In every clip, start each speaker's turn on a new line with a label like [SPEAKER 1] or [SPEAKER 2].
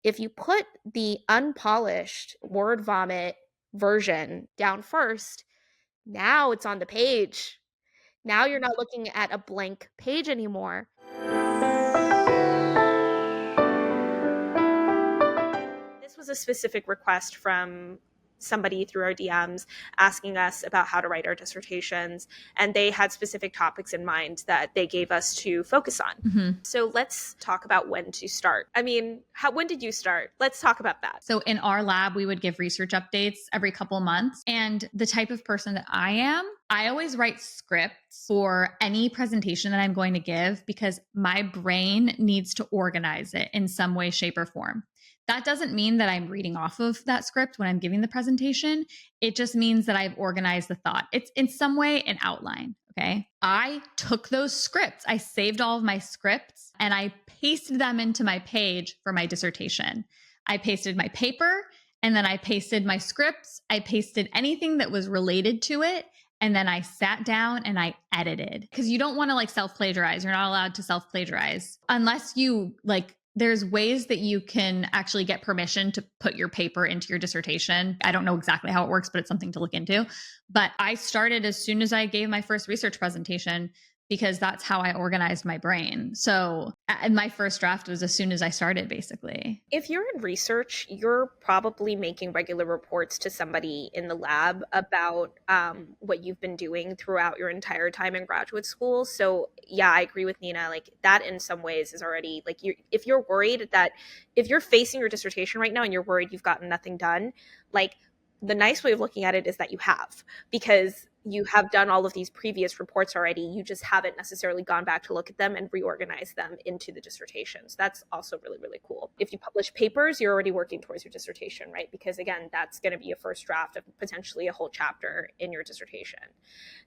[SPEAKER 1] if you put the unpolished word vomit version down first, now it's on the page. Now you're not looking at a blank page anymore. This was a specific request from somebody through our DMs asking us about how to write our dissertations, and they had specific topics in mind that they gave us to focus on.
[SPEAKER 2] Mhm.
[SPEAKER 1] So let's talk about when to start. I mean, when did you start? Let's talk about that.
[SPEAKER 2] So in our lab, we would give research updates every couple months. And the type of person that I am, I always write scripts for any presentation that I'm going to give because my brain needs to organize it in some way, shape, or form. That doesn't mean that I'm reading off of that script when I'm giving the presentation. It just means that I've organized the thought. It's in some way an outline. Okay. I took those scripts, I saved all of my scripts, and I pasted them into my page for my dissertation. I pasted my paper, and then I pasted my scripts. I pasted anything that was related to it. And then I sat down and I edited, because you don't want to like self-plagiarize. You're not allowed to self-plagiarize unless you like, there's ways that you can actually get permission to put your paper into your dissertation. I don't know exactly how it works, but it's something to look into. But I started as soon as I gave my first research presentation, because that's how I organized my brain. So, and my first draft was as soon as I started, basically.
[SPEAKER 1] If you're in research, you're probably making regular reports to somebody in the lab about what you've been doing throughout your entire time in graduate school. So yeah, I agree with Nina. Like that in some ways is already like if you're worried that if you're facing your dissertation right now and you're worried you've gotten nothing done, like the nice way of looking at it is that you have, because you have done all of these previous reports already. You just haven't necessarily gone back to look at them and reorganize them into the dissertations. That's also really, really cool. If you publish papers, you're already working towards your dissertation, right? Because again, that's going to be a first draft of potentially a whole chapter in your dissertation.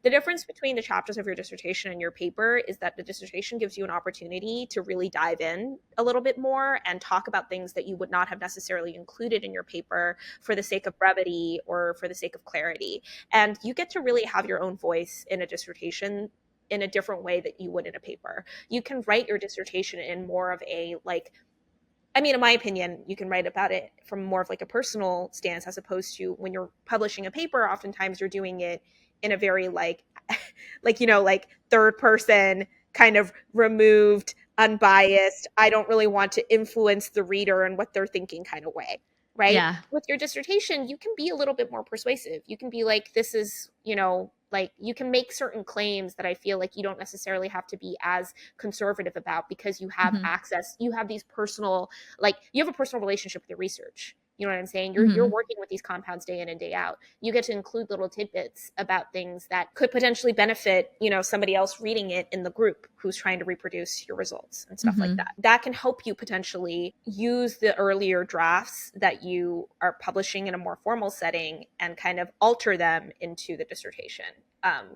[SPEAKER 1] The difference between the chapters of your dissertation and your paper is that the dissertation gives you an opportunity to really dive in a little bit more and talk about things that you would not have necessarily included in your paper for the sake of brevity or for the sake of clarity. And you get to really have your own voice in a dissertation in a different way that you would in a paper. You can write your dissertation in more of a like, I mean, in my opinion, you can write about it from more of like a personal stance, as opposed to when you're publishing a paper, oftentimes you're doing it in a very like, like, you know, like third person kind of removed, unbiased. I don't really want to influence the reader and what they're thinking kind of way. Right.
[SPEAKER 2] Yeah.
[SPEAKER 1] With your dissertation, you can be a little bit more persuasive. You can be like, this is, you know, like you can make certain claims that I feel like you don't necessarily have to be as conservative about, because you have
[SPEAKER 2] Mm-hmm.
[SPEAKER 1] access, you have these personal, like you have a personal relationship with your research. You know what I'm saying? You're
[SPEAKER 2] Mm-hmm.
[SPEAKER 1] working with these compounds day in and day out. You get to include little tidbits about things that could potentially benefit, you know, somebody else reading it in the group who's trying to reproduce your results and stuff like
[SPEAKER 2] Mm-hmm.
[SPEAKER 1] that. That can help you potentially use the earlier drafts that you are publishing in a more formal setting and kind of alter them into the dissertation.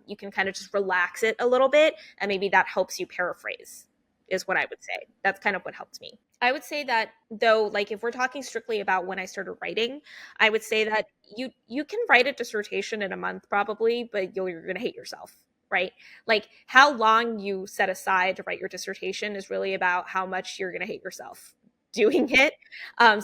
[SPEAKER 1] You can kind of just relax it a little bit, and maybe that helps you paraphrase, is what I would say. That's kind of what helped me. I would say that though, like if we're talking strictly about when I started writing, I would say that you can write a dissertation in a month probably, but you're going to hate yourself, right? Like how long you set aside to write your dissertation is really about how much you're going to hate yourself doing it.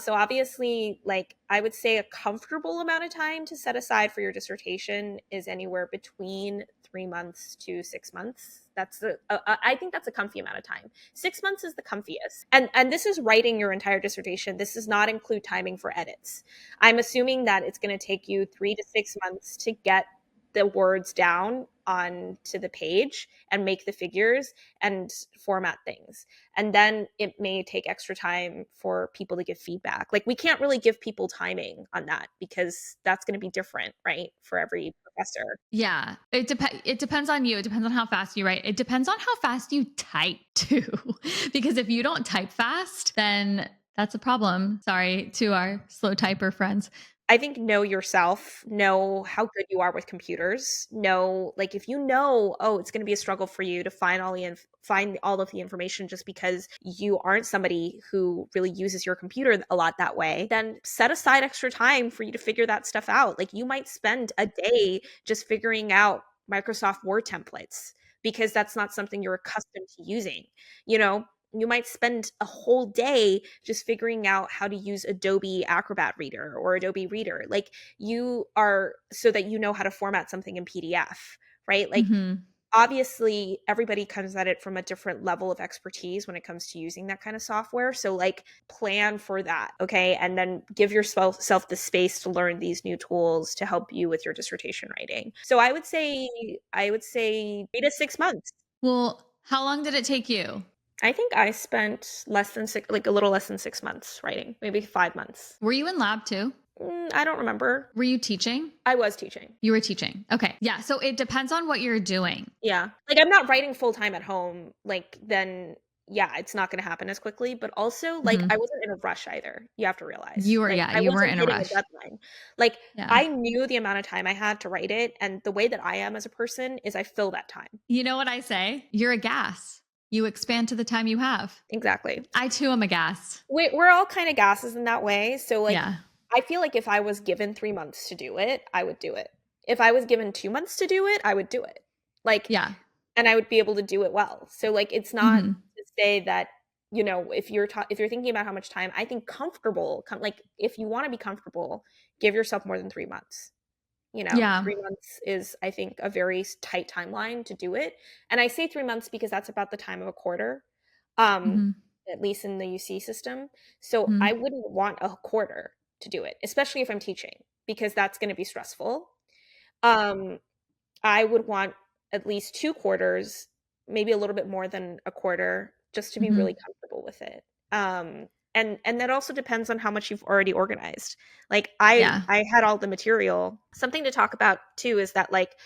[SPEAKER 1] So obviously, like I would say a comfortable amount of time to set aside for your dissertation is anywhere between 3 months to 6 months. I think that's a comfy amount of time. 6 months is the comfiest. And this is writing your entire dissertation. This does not include timing for edits. I'm assuming that it's going to take you 3 to 6 months to get the words down onto the page and make the figures and format things. And then it may take extra time for people to give feedback. Like we can't really give people timing on that because that's going to be different, right? For every professor.
[SPEAKER 2] Yeah. It depends on you. It depends on how fast you write. It depends on how fast you type too. Because if you don't type fast, then that's a problem. Sorry to our slow typer friends.
[SPEAKER 1] I think know yourself, know how good you are with computers. Know like if you know, oh, it's going to be a struggle for you to find find all of the information just because you aren't somebody who really uses your computer a lot that way, then set aside extra time for you to figure that stuff out. Like you might spend a day just figuring out Microsoft Word templates because that's not something you're accustomed to using, you know? you might spend a whole day just figuring out how to use Adobe Acrobat Reader or Adobe Reader. Like you are so that you know how to format something in PDF, right? Like
[SPEAKER 2] Mhm.
[SPEAKER 1] obviously everybody comes at it from a different level of expertise when it comes to using that kind of software, so like plan for that, okay, and then give yourself the space to learn these new tools to help you with your dissertation writing. So I would say 3 to 6 months.
[SPEAKER 2] Well, how long did it take you?
[SPEAKER 1] I think I spent less than six, like a little less than 6 months writing, maybe 5 months.
[SPEAKER 2] Were you in lab too?
[SPEAKER 1] I don't remember.
[SPEAKER 2] Were you teaching?
[SPEAKER 1] I was teaching.
[SPEAKER 2] You were teaching. Okay. Yeah. So it depends on what you're doing.
[SPEAKER 1] Yeah. Like, I'm not writing full time at home, like, then, yeah, it's not gonna happen as quickly, but also, like, I
[SPEAKER 2] Mhm.
[SPEAKER 1] wasn't in a rush either, you have to realize.
[SPEAKER 2] You were,
[SPEAKER 1] Like,
[SPEAKER 2] yeah,
[SPEAKER 1] I
[SPEAKER 2] you weren't
[SPEAKER 1] wasn't
[SPEAKER 2] in a
[SPEAKER 1] hitting a
[SPEAKER 2] rush.
[SPEAKER 1] deadline. Like,
[SPEAKER 2] Yeah.
[SPEAKER 1] I knew the amount of time I had to write it, and the way that I am as a person is I fill that time.
[SPEAKER 2] You know what I say? You're a gas. You expand to the time you have.
[SPEAKER 1] Exactly.
[SPEAKER 2] I too am a gas.
[SPEAKER 1] We're all kinda gases in that way, so, like,
[SPEAKER 2] Yeah.
[SPEAKER 1] I feel like if I was given 3 months to do it, I would do it. If I was given 2 months to do it, I would do it. Like,
[SPEAKER 2] Yeah.
[SPEAKER 1] and I would be able to do it well. So, like, it's not
[SPEAKER 2] Mhm.
[SPEAKER 1] to say that, if you're thinking about how much time, I think comfortable, like, if you wanna be comfortable, give yourself more than 3 months.
[SPEAKER 2] Yeah.
[SPEAKER 1] 3 months is, I think, a very tight timeline to do it, and I say 3 months because that's about the time of a quarter, um,
[SPEAKER 2] Mhm.
[SPEAKER 1] at least in the UC system. So I
[SPEAKER 2] Mhm.
[SPEAKER 1] wouldn't want a quarter to do it, especially if I'm teaching, because that's gonna be stressful. Um, I would want at least 2 quarters, maybe a little bit more than a quarter, just to be really
[SPEAKER 2] Mhm.
[SPEAKER 1] comfortable with it. And that also depends on how much you've already organized. Like,
[SPEAKER 2] Yeah.
[SPEAKER 1] I had all the material. Something to talk about too is that, like,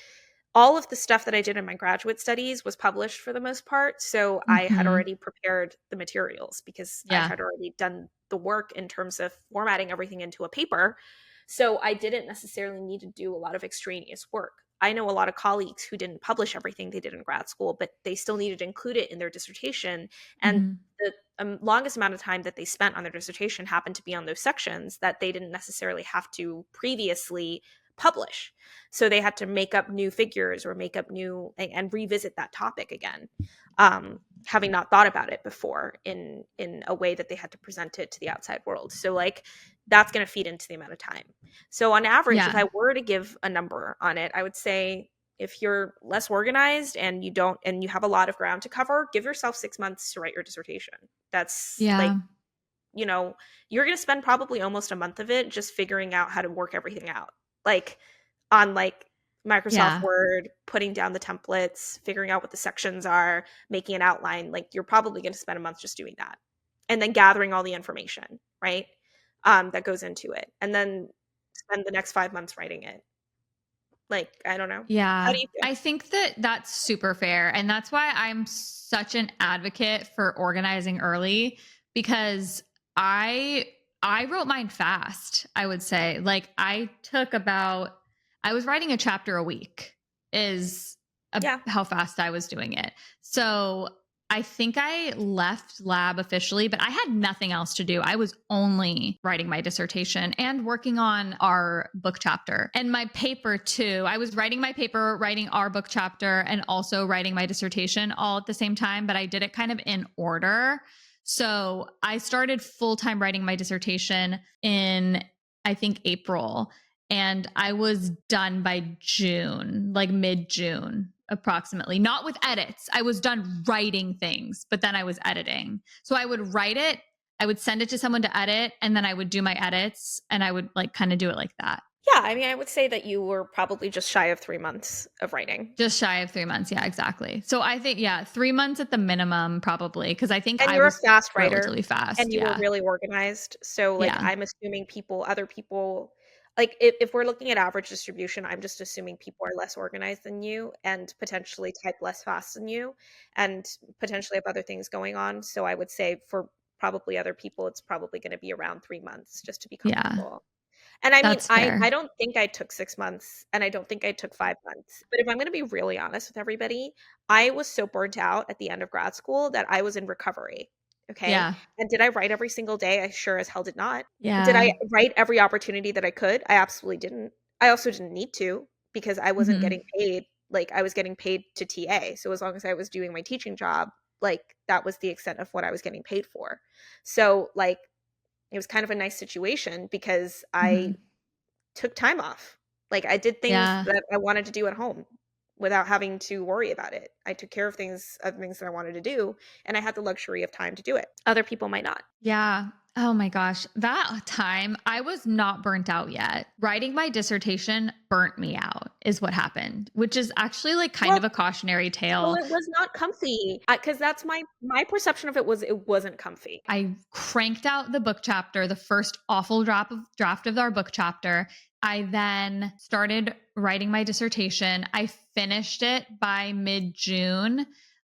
[SPEAKER 1] all of the stuff that I did in my graduate studies was published for the most part, so I had
[SPEAKER 2] Mhm.
[SPEAKER 1] already prepared the materials because I
[SPEAKER 2] Yeah.
[SPEAKER 1] had already done the work in terms of formatting everything into a paper, so I didn't necessarily need to do a lot of extraneous work. I know a lot of colleagues who didn't publish everything they did in grad school, but they still needed to include it in their dissertation, and
[SPEAKER 2] Mhm.
[SPEAKER 1] the, longest amount of time that they spent on their dissertation happened to be on those sections that they didn't necessarily have to previously publish. So they had to make up new figures or make up new and revisit that topic again, having not thought about it before in a way that they had to present it to the outside world. So, like, that's going to feed into the amount of time. So on average, if
[SPEAKER 2] Yeah.
[SPEAKER 1] I were to give a number on it, I would say if you're less organized and you have a lot of ground to cover, give yourself 6 months to write your dissertation. That's like,
[SPEAKER 2] Yeah.
[SPEAKER 1] you know, you're going to spend probably almost a month of it just figuring out how to work everything out. Like, on, like, Microsoft
[SPEAKER 2] Yeah.
[SPEAKER 1] Word, putting down the templates, figuring out what the sections are, making an outline. Like, you're probably going to spend a month just doing that. And then gathering all the information, right? That goes into it. And then spend the next 5 months writing it. Like, I don't know. How
[SPEAKER 2] Yeah.
[SPEAKER 1] do you feel?
[SPEAKER 2] I think that that's super fair. And that's why I'm such an advocate for organizing early because I I wrote mine fast, I would say. Like I was writing a chapter a week is
[SPEAKER 1] Yeah.
[SPEAKER 2] how fast I was doing it. So I think I left lab officially, but I had nothing else to do. I was only writing my dissertation and working on our book chapter and my paper too. I was writing my paper, writing our book chapter, and also writing my dissertation all at the same time, but I did it kind of in order. So I started full time writing my dissertation in, I think, April. And I was done by June, like mid June, approximately. Not with edits. I was done writing things, but then I was editing. So I would write it, I would send it to someone to edit, and then I would do my edits and I would like kind of do it like that.
[SPEAKER 1] Yeah, I mean, I would say that you were probably just shy of 3 months of writing.
[SPEAKER 2] Just shy of 3 months. Yeah, exactly. So I think, yeah, 3 months at the minimum, probably, because I think
[SPEAKER 1] And
[SPEAKER 2] I
[SPEAKER 1] you're a
[SPEAKER 2] was
[SPEAKER 1] fast writer,
[SPEAKER 2] relatively
[SPEAKER 1] and
[SPEAKER 2] fast.
[SPEAKER 1] you were
[SPEAKER 2] Yeah.
[SPEAKER 1] really organized, so, like,
[SPEAKER 2] Yeah.
[SPEAKER 1] I'm assuming other people, like, if we're looking at average distribution, I'm just assuming people are less organized than you and potentially type less fast than you and potentially have other things going on, so I would say for probably other people, it's probably gonna be around 3 months just to be
[SPEAKER 2] Yeah.
[SPEAKER 1] comfortable. And I mean,
[SPEAKER 2] That's
[SPEAKER 1] I
[SPEAKER 2] fair.
[SPEAKER 1] don't think I took 6 months, and I don't think I took 5 months, but if I'm gonna be really honest with everybody, I was so burnt out at the end of grad school that I was in recovery, okay?
[SPEAKER 2] Yeah.
[SPEAKER 1] And did I write every single day? I sure as hell did not. Did I
[SPEAKER 2] Yeah.
[SPEAKER 1] write every opportunity that I could? I absolutely didn't. I also didn't need to because I wasn't
[SPEAKER 2] Hmm.
[SPEAKER 1] getting paid, like, I was getting paid to TA, so as long as I was doing my teaching job, like that was the extent of what I was getting paid for. So like it was kind of a nice situation because I
[SPEAKER 2] Mhm.
[SPEAKER 1] took time off. Like I did things
[SPEAKER 2] Yeah.
[SPEAKER 1] that I wanted to do at home without having to worry about it. I took care of other things that I wanted to do, and I had the luxury of time to do it. Other people might not.
[SPEAKER 2] Yeah. Oh my gosh. That time I was not burnt out yet. Writing my dissertation burnt me out, is what happened, which is actually like kind
[SPEAKER 1] Well,
[SPEAKER 2] of a cautionary
[SPEAKER 1] well,
[SPEAKER 2] tale.
[SPEAKER 1] it was not comfy because that's my perception of it was it wasn't comfy.
[SPEAKER 2] I cranked out the book chapter, the first awful draft of our book chapter. I then started writing my dissertation. I finished it by mid June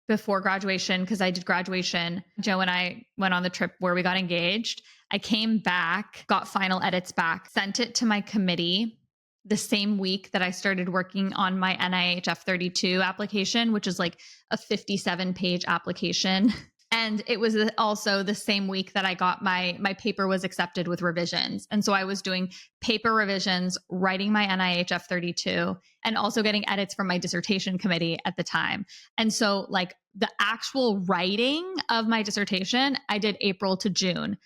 [SPEAKER 2] before graduation because I did graduation. Joe and I went on the trip where we got engaged. I came back, got final edits back, sent it to my committee the same week that I started working on my NIH F32 application, which is like a 57-page application. And it was also the same week that I got my paper was accepted with revisions. And so I was doing paper revisions, writing my NIH F32, and also getting edits from my dissertation committee at the time. And so like the actual writing of my dissertation, I did April to June.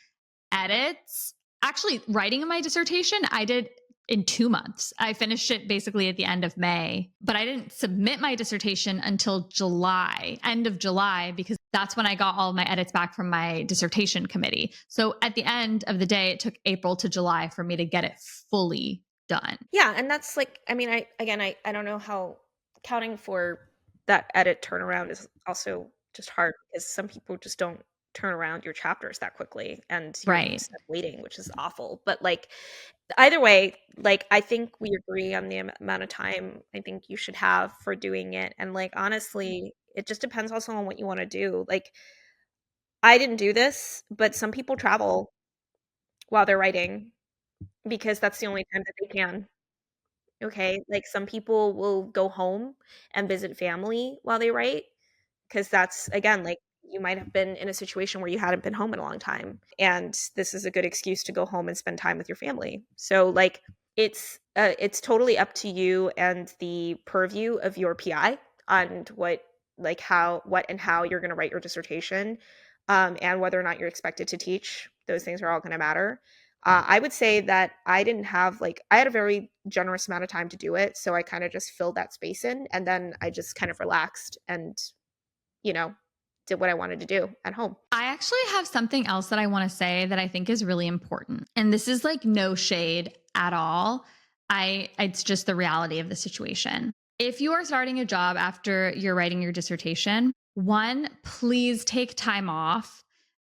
[SPEAKER 2] Edits, actually writing my dissertation, I did in 2 months. I finished it basically at the end of May, but I didn't submit my dissertation until July, end of July, because that's when I got all of my edits back from my dissertation committee. So at the end of the day, it took April to July for me to get it fully done.
[SPEAKER 1] Yeah, and that's like I mean, I don't know how accounting for that edit turnaround is also just hard because some people just don't turn around your chapters that quickly and you're
[SPEAKER 2] Right.
[SPEAKER 1] stuck waiting, which is awful. But like either way, like I think we agree on the amount of time I think you should have for doing it. And like honestly, it just depends also on what you want to do. Like I didn't do this, but some people travel while they're writing because that's the only time that they can. Okay, like, some people will go home and visit family while they write, because that's again, like, you might have been in a situation where you hadn't been home in a long time, and this is a good excuse to go home and spend time with your family. So, like, it's totally up to you and the purview of your PI on what and how you're gonna write your dissertation, and whether or not you're expected to teach. Those things are all gonna matter. I would say that I didn't have like I had a very generous amount of time to do it, so I kind of just filled that space in, and then I just kind of relaxed and you know did what I wanted to do at home.
[SPEAKER 2] I actually have something else that I want to say that I think is really important. And this is like no shade at all. It's just the reality of the situation. If you are starting a job after you're writing your dissertation, one, please take time off,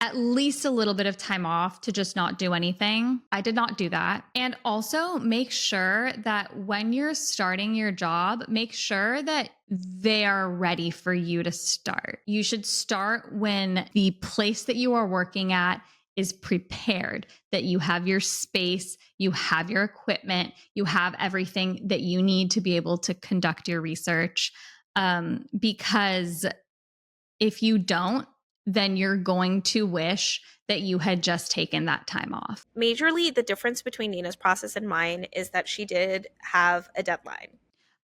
[SPEAKER 2] at least a little bit of time off to just not do anything. I did not do that. And also make sure that when you're starting your job, make sure that they are ready for you to start. You should start when the place that you are working at is prepared, that you have your space, you have your equipment, you have everything that you need to be able to conduct your research. Because if you don't, then you're going to wish that you had just taken that time off.
[SPEAKER 1] Majorly, the difference between Nina's process and mine is that she did have a deadline.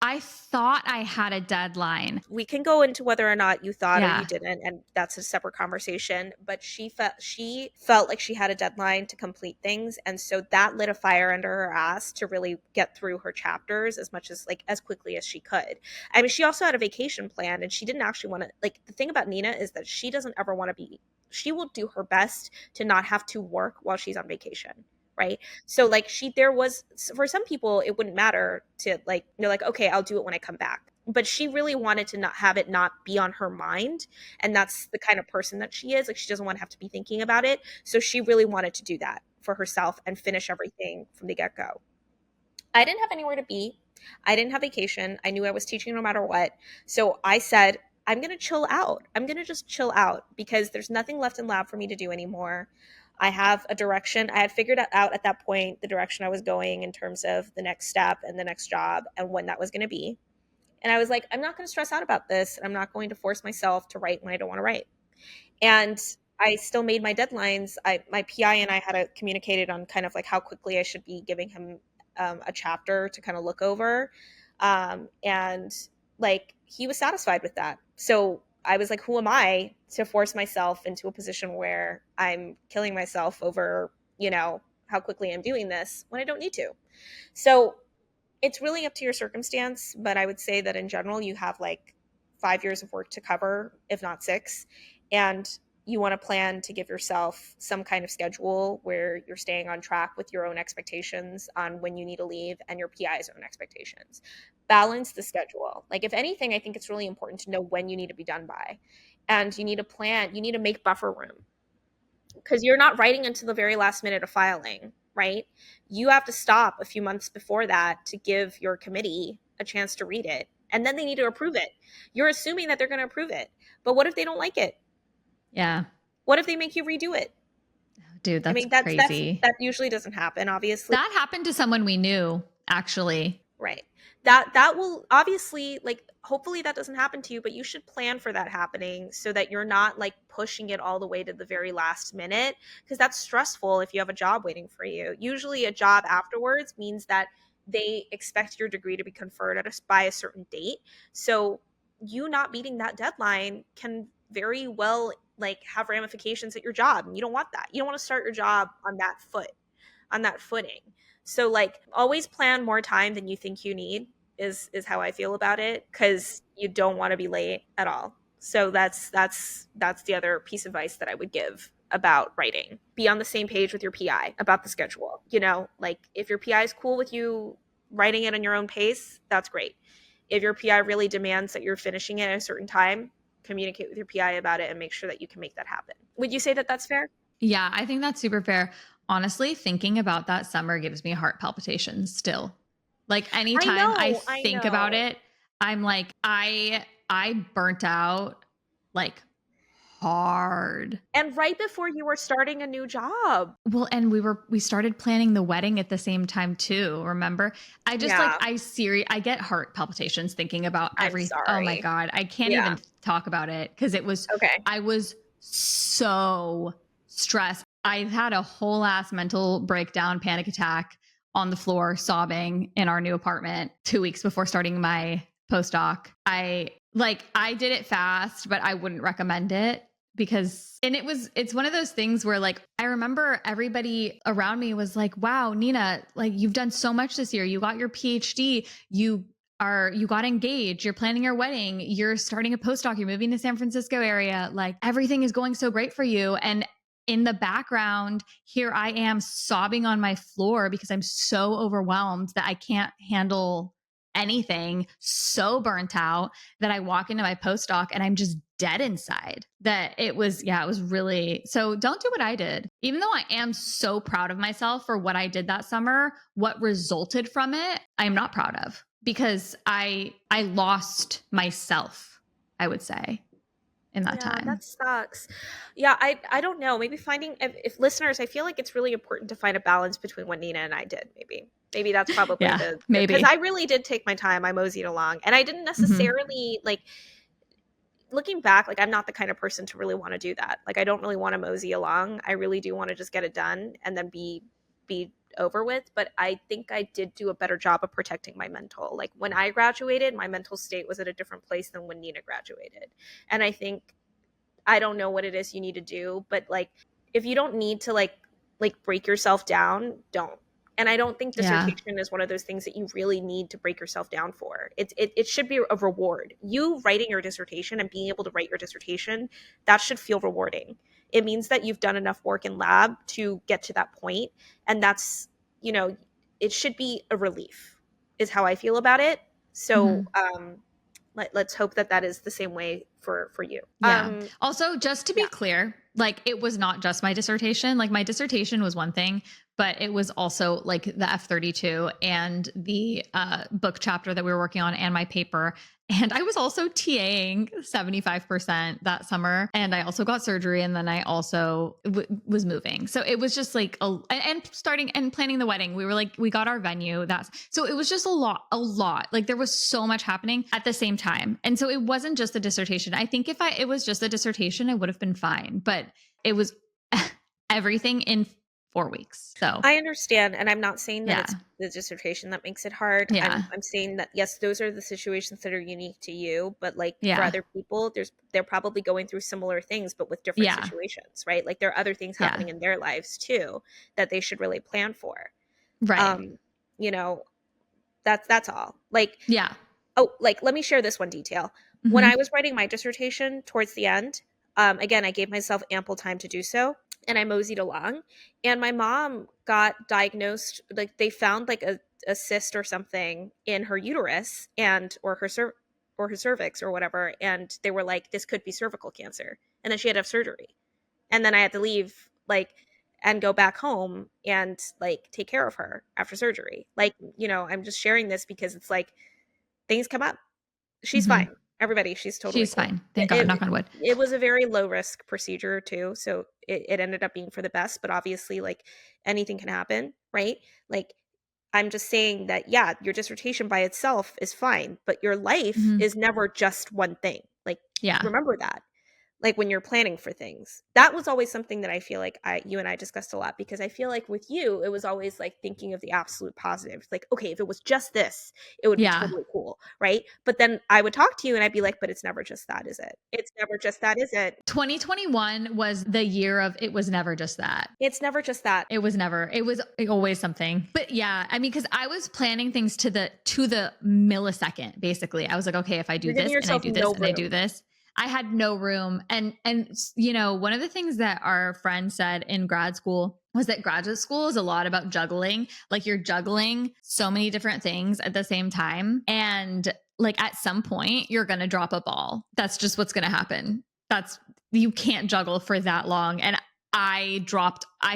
[SPEAKER 2] I thought I had a deadline.
[SPEAKER 1] We can go into whether or not you thought or you
[SPEAKER 2] Yeah.
[SPEAKER 1] didn't, and that's a separate conversation. But she felt like she had a deadline to complete things, and so that lit a fire under her ass to really get through her chapters as much as like as quickly as she could. I mean, she also had a vacation plan, and she didn't actually want to. Like the thing about Nina is that she doesn't ever want to be. She will do her best to not have to work while she's on vacation, right? So like there was for some people it wouldn't matter to like they're like okay, I'll do it when I come back. But she really wanted to not have it not be on her mind, and that's the kind of person that she is. Like she doesn't want to have to be thinking about it. So she really wanted to do that for herself and finish everything from the get-go. I didn't have anywhere to be. I didn't have vacation. I knew I was teaching no matter what. So I said, I'm going to chill out. I'm going to just chill out because there's nothing left in lab for me to do anymore. I have a direction. I had figured out at that point the direction I was going in terms of the next step and the next job and when that was going to be. And I was like, I'm not going to stress out about this. I'm not going to force myself to write when I don't want to write. And I still made my deadlines. My PI and I had communicated on kind of like how quickly I should be giving him a chapter to kind of look over. And like he was satisfied with that. So I was like, who am I to force myself into a position where I'm killing myself over, how quickly I'm doing this when I don't need to? So it's really up to your circumstance, but I would say that in general, you have like 5 years of work to cover, if not six. And you want to plan to give yourself some kind of schedule where you're staying on track with your own expectations on when you need to leave and your PI's own expectations. Balance the schedule. Like, if anything, I think it's really important to know when you need to be done by. And you need to plan, you need to make buffer room, because you're not writing until the very last minute of filing, right? You have to stop a few months before that to give your committee a chance to read it. And then they need to approve it. You're assuming that they're going to approve it. But what if they don't like it?
[SPEAKER 2] Yeah.
[SPEAKER 1] What if they make you redo it?
[SPEAKER 2] Dude,
[SPEAKER 1] I
[SPEAKER 2] that's
[SPEAKER 1] mean, that's
[SPEAKER 2] crazy.
[SPEAKER 1] that usually doesn't happen, obviously.
[SPEAKER 2] That happened to someone we knew, actually.
[SPEAKER 1] Right. That will obviously, like, hopefully that doesn't happen to you, but you should plan for that happening so that you're not like pushing it all the way to the very last minute, because that's stressful if you have a job waiting for you. Usually a job afterwards means that they expect your degree to be conferred by a certain date. So you not meeting that deadline can very well like have ramifications at your job, and you don't want that. You don't want to start your job on that footing. So like always plan more time than you think you need is how I feel about it, cuz you don't want to be late at all. So that's the other piece of advice that I would give about writing. Be on the same page with your PI about the schedule. Like if your PI is cool with you writing it on your own pace, that's great. If your PI really demands that you're finishing it at a certain time, communicate with your PI about it and make sure that you can make that happen. Would you say that that's fair?
[SPEAKER 2] Yeah, I think that's super fair. Honestly, thinking about that summer gives me heart palpitations still. Like
[SPEAKER 1] I
[SPEAKER 2] anytime I
[SPEAKER 1] know, I
[SPEAKER 2] think about
[SPEAKER 1] know.
[SPEAKER 2] it, I'm like, I burnt out like hard.
[SPEAKER 1] And right before you were starting a new job.
[SPEAKER 2] Well, and we started planning the wedding at the same time too, remember? I just like
[SPEAKER 1] Yeah,
[SPEAKER 2] I get heart palpitations thinking about
[SPEAKER 1] I'm
[SPEAKER 2] oh my
[SPEAKER 1] sorry.
[SPEAKER 2] God, I can't
[SPEAKER 1] Yeah.
[SPEAKER 2] even talk about it cuz
[SPEAKER 1] Okay.
[SPEAKER 2] I was so stressed. I had a whole ass mental breakdown, panic attack on the floor sobbing in our new apartment 2 weeks before starting my postdoc. I did it fast, but I wouldn't recommend it because it's one of those things where like I remember everybody around me was like, wow, Nina, like you've done so much this year. You got your PhD, you got engaged, you're planning your wedding, you're starting a postdoc, you're moving to San Francisco area, like everything is going so great for you. And in the background, here I am sobbing on my floor because I'm so overwhelmed that I can't handle anything, so burnt out that I walk into my postdoc and I'm just dead inside. That it was, yeah, it was really, so don't do what I did. Even though I am so proud of myself for what I did that summer, what resulted from it, I am not proud of because I lost myself, I would say, in that
[SPEAKER 1] Yeah,
[SPEAKER 2] time.
[SPEAKER 1] that sucks. Yeah, I don't know. Maybe finding, if listeners, I feel like it's really important to find a balance between what Nina and I did. Maybe that's probably
[SPEAKER 2] Yeah,
[SPEAKER 1] the because I
[SPEAKER 2] maybe.
[SPEAKER 1] really did take my time. I moseyed along, and I didn't
[SPEAKER 2] Mm-hmm.
[SPEAKER 1] necessarily like, looking back, like I'm not the kind of person to really want to do that. Like I don't really want to mosey along. I really do want to just get it done and then be over with. But I think I did do a better job of protecting my mental. Like when I graduated, my mental state was at a different place than when Nina graduated. And I think, I don't know what it is you need to do, but like if you don't need to like break yourself down, don't. And I don't think
[SPEAKER 2] Yeah.
[SPEAKER 1] dissertation is one of those things that you really need to break yourself down for. It should be a reward. You writing your dissertation and being able to write your dissertation, that should feel rewarding. It means that you've done enough work in lab to get to that point, and that's, you know, it should be a relief is how I feel about it. So
[SPEAKER 2] Mm-hmm.
[SPEAKER 1] let's hope that that is the same way for you.
[SPEAKER 2] Yeah. Also, just to be
[SPEAKER 1] Yeah.
[SPEAKER 2] clear, like it was not just my dissertation. Like my dissertation was one thing, but it was also like the F-32 and the book chapter that we were working on and my paper. And I was also TAing 75% that summer. And I also got surgery. And then I also was moving. So it was just like, and starting and planning the wedding. We were like, we got our venue. So it was just a lot. Like there was so much happening at the same time. And so it wasn't just the dissertation. I think if it was just a dissertation, I would have been fine. But it was everything in 4 weeks. So,
[SPEAKER 1] I understand, and I'm not saying that
[SPEAKER 2] yeah.
[SPEAKER 1] it's the dissertation that makes it hard. I'm
[SPEAKER 2] Yeah.
[SPEAKER 1] I'm saying that yes, those are the situations that are unique to you, but like for
[SPEAKER 2] Yeah.
[SPEAKER 1] other people, they're probably going through similar things but with different
[SPEAKER 2] Yeah.
[SPEAKER 1] situations, right? Like there are other things
[SPEAKER 2] Yeah.
[SPEAKER 1] happening in their lives too that they should really plan for.
[SPEAKER 2] Right.
[SPEAKER 1] Um, you know, that's all. Like
[SPEAKER 2] Yeah.
[SPEAKER 1] oh, like let me share this one detail. When I
[SPEAKER 2] Mhm.
[SPEAKER 1] was writing my dissertation towards the end, again, I gave myself ample time to do so, and I moseyed along. And my mom got diagnosed, like they found like a cyst or something in her uterus and or her cervix or whatever, and they were like, this could be cervical cancer, and then she had to have surgery, and then I had to leave and go back home and like take care of her after surgery. Like I'm just sharing this because it's like things come up. She's fine.
[SPEAKER 2] Mhm.
[SPEAKER 1] Everybody, she's totally
[SPEAKER 2] She's
[SPEAKER 1] cool.
[SPEAKER 2] fine. Thank God.
[SPEAKER 1] It
[SPEAKER 2] Knock on wood.
[SPEAKER 1] it was a very low risk procedure too, so it ended up being for the best, but obviously, like, anything can happen, right? Like, I'm just saying that, yeah, your dissertation by itself is fine, but your life
[SPEAKER 2] Mhm.
[SPEAKER 1] is never just one thing. Like,
[SPEAKER 2] Yeah.
[SPEAKER 1] remember that. Like, when you're planning for things. That was always something that I feel like I you and I discussed a lot because I feel like with you, it was always, like, thinking of the absolute positive. Like, "Okay, if it was just this, it would be
[SPEAKER 2] Yeah.
[SPEAKER 1] totally cool," right? But then I would talk to you and I'd be like, "But it's never just that, is it? It's never just that, is it?
[SPEAKER 2] 2021 was the year of it was never just that.
[SPEAKER 1] It's never just that."
[SPEAKER 2] It was always something. But yeah, I mean, because I was planning things to the millisecond, basically. I was like, okay, if I do
[SPEAKER 1] You're giving
[SPEAKER 2] this and I
[SPEAKER 1] yourself
[SPEAKER 2] do this
[SPEAKER 1] no
[SPEAKER 2] and I do
[SPEAKER 1] room.
[SPEAKER 2] this, I had no room. And one of the things that our friend said in grad school was that graduate school is a lot about juggling. Like you're juggling so many different things at the same time. And like at some point, you're gonna drop a ball. That's just what's gonna happen. That's you can't juggle for that long. And I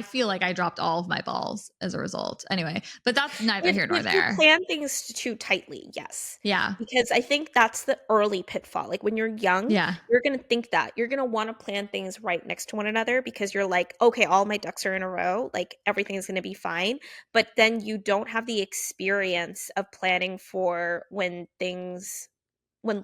[SPEAKER 2] feel like I dropped all of my balls as a result. Anyway, but that's neither here nor
[SPEAKER 1] If you
[SPEAKER 2] there.
[SPEAKER 1] plan things too tightly, yes.
[SPEAKER 2] Yeah.
[SPEAKER 1] Because I think that's the early pitfall. Like, when you're young,
[SPEAKER 2] Yeah.
[SPEAKER 1] you're gonna think that. You're gonna wanna plan things right next to one another because you're like, "Okay, all my ducks are in a row, like, everything's gonna be fine." But then you don't have the experience of planning for when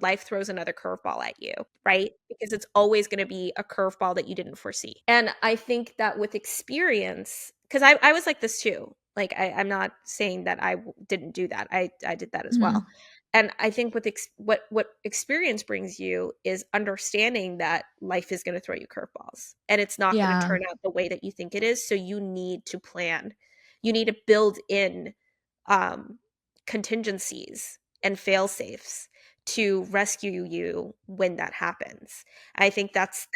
[SPEAKER 1] life throws another curveball at you, right? Because it's always going to be a curveball that you didn't foresee. And I think that with experience, because I was like this too. Like I'm not saying that didn't do that. I did that as well.
[SPEAKER 2] Mhm.
[SPEAKER 1] And I think what experience brings you is understanding that life is going to throw you curveballs and it's not going to
[SPEAKER 2] Yeah.
[SPEAKER 1] turn out the way that you think it is. So you need to plan. You need to build in um, contingencies and fail safes to rescue you when that happens. I think that's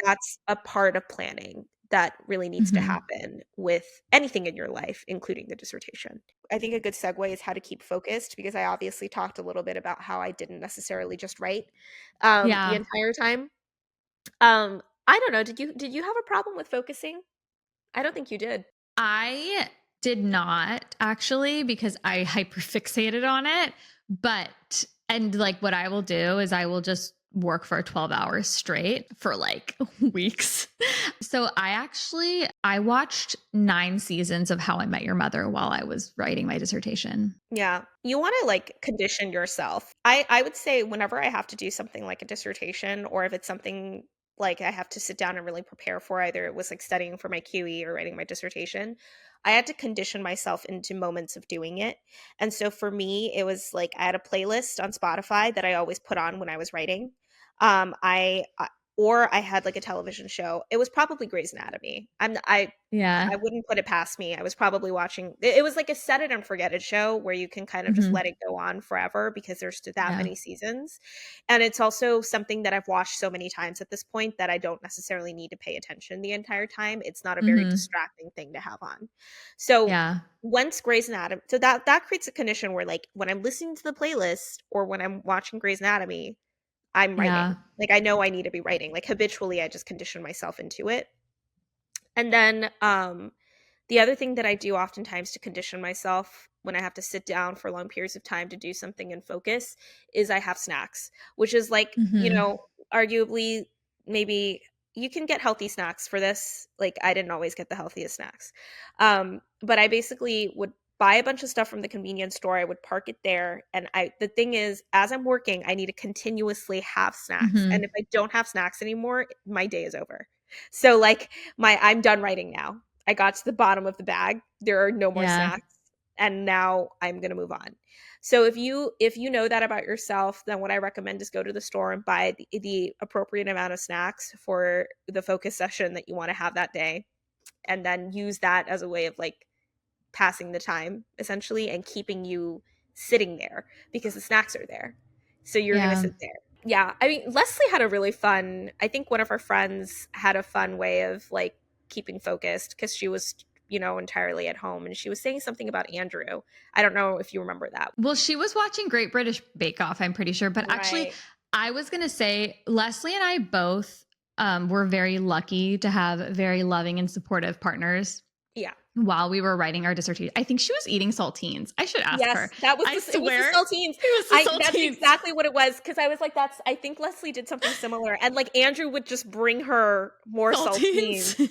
[SPEAKER 1] a part of planning that really needs to
[SPEAKER 2] Mhm.
[SPEAKER 1] happen with anything in your life, including the dissertation. I think a good segue is how to keep focused because I obviously talked a little bit about how I didn't necessarily just write the
[SPEAKER 2] Yeah.
[SPEAKER 1] entire time. I don't know. Did you have a problem with focusing? I don't think you did.
[SPEAKER 2] I did not actually because I hyperfixated on it. But, and like what I will do is I will just work for 12 hours straight for like weeks. So I watched 9 seasons of How I Met Your Mother while I was writing my dissertation.
[SPEAKER 1] Yeah. You wanna, like, condition yourself. I would say whenever I have to do something like a dissertation or if it's something, like, I have to sit down and really prepare for, either it was, like, studying for my QE or writing my dissertation, I had to condition myself into moments of doing it, and so for me, it was, like, I had a playlist on Spotify that I always put on when I was writing. I or I had, like, a television show. It was probably Grey's Anatomy.
[SPEAKER 2] Yeah.
[SPEAKER 1] I wouldn't put it past me. I was probably watching it was like a set it and forget it show where you can kind of just let
[SPEAKER 2] Mhm.
[SPEAKER 1] it go on forever because there's that
[SPEAKER 2] Yeah.
[SPEAKER 1] many seasons. And it's also something that I've watched so many times at this point that I don't necessarily need to pay attention the entire time. It's not a very
[SPEAKER 2] Mhm.
[SPEAKER 1] distracting thing to have on. So
[SPEAKER 2] Yeah.
[SPEAKER 1] once Grey's Anatomy, so that creates a condition where like when I'm listening to the playlist or when I'm watching Grey's Anatomy, I'm writing.
[SPEAKER 2] Yeah.
[SPEAKER 1] Like I know I need to be writing. Like habitually I just condition myself into it. And then the other thing that I do oftentimes to condition myself when I have to sit down for long periods of time to do something and focus is I have snacks, which is like,
[SPEAKER 2] Mhm.
[SPEAKER 1] arguably maybe you can get healthy snacks for this. Like I didn't always get the healthiest snacks. But I basically would buy a bunch of stuff from the convenience store. I would park it there. And the thing is, as I'm working, I need to continuously have snacks. And
[SPEAKER 2] Mhm.
[SPEAKER 1] if I don't have snacks anymore, my day is over. So like I'm done writing now. I got to the bottom of the bag. There are no more
[SPEAKER 2] Yeah.
[SPEAKER 1] snacks, and now I'm going to move on. So if you know that about yourself, then what I recommend is go to the store and buy the appropriate amount of snacks for the focus session that you want to have that day, and then use that as a way of like passing the time essentially and keeping you sitting there because the snacks are there. So you're going to
[SPEAKER 2] Yeah.
[SPEAKER 1] sit there. Yeah. I mean, Leslie had a really fun, I think one of our friends had a fun way of like keeping focused because she was, entirely at home, and she was saying something about Andrew. I don't know if you remember that.
[SPEAKER 2] Well, she was watching Great British Bake Off, I'm pretty sure. But actually,
[SPEAKER 1] Right.
[SPEAKER 2] I was going to say Leslie and I both were very lucky to have very loving and supportive partners
[SPEAKER 1] Yeah.
[SPEAKER 2] while we were writing our dissertation. I think she was eating saltines. I should ask
[SPEAKER 1] Yes,
[SPEAKER 2] her.
[SPEAKER 1] that was
[SPEAKER 2] I
[SPEAKER 1] it was the
[SPEAKER 2] swear
[SPEAKER 1] saltines.
[SPEAKER 2] it was
[SPEAKER 1] I
[SPEAKER 2] the
[SPEAKER 1] That's
[SPEAKER 2] saltines.
[SPEAKER 1] exactly what it was because I was like, I think Leslie did something similar, and like Andrew would just bring her more saltines
[SPEAKER 2] Saltines.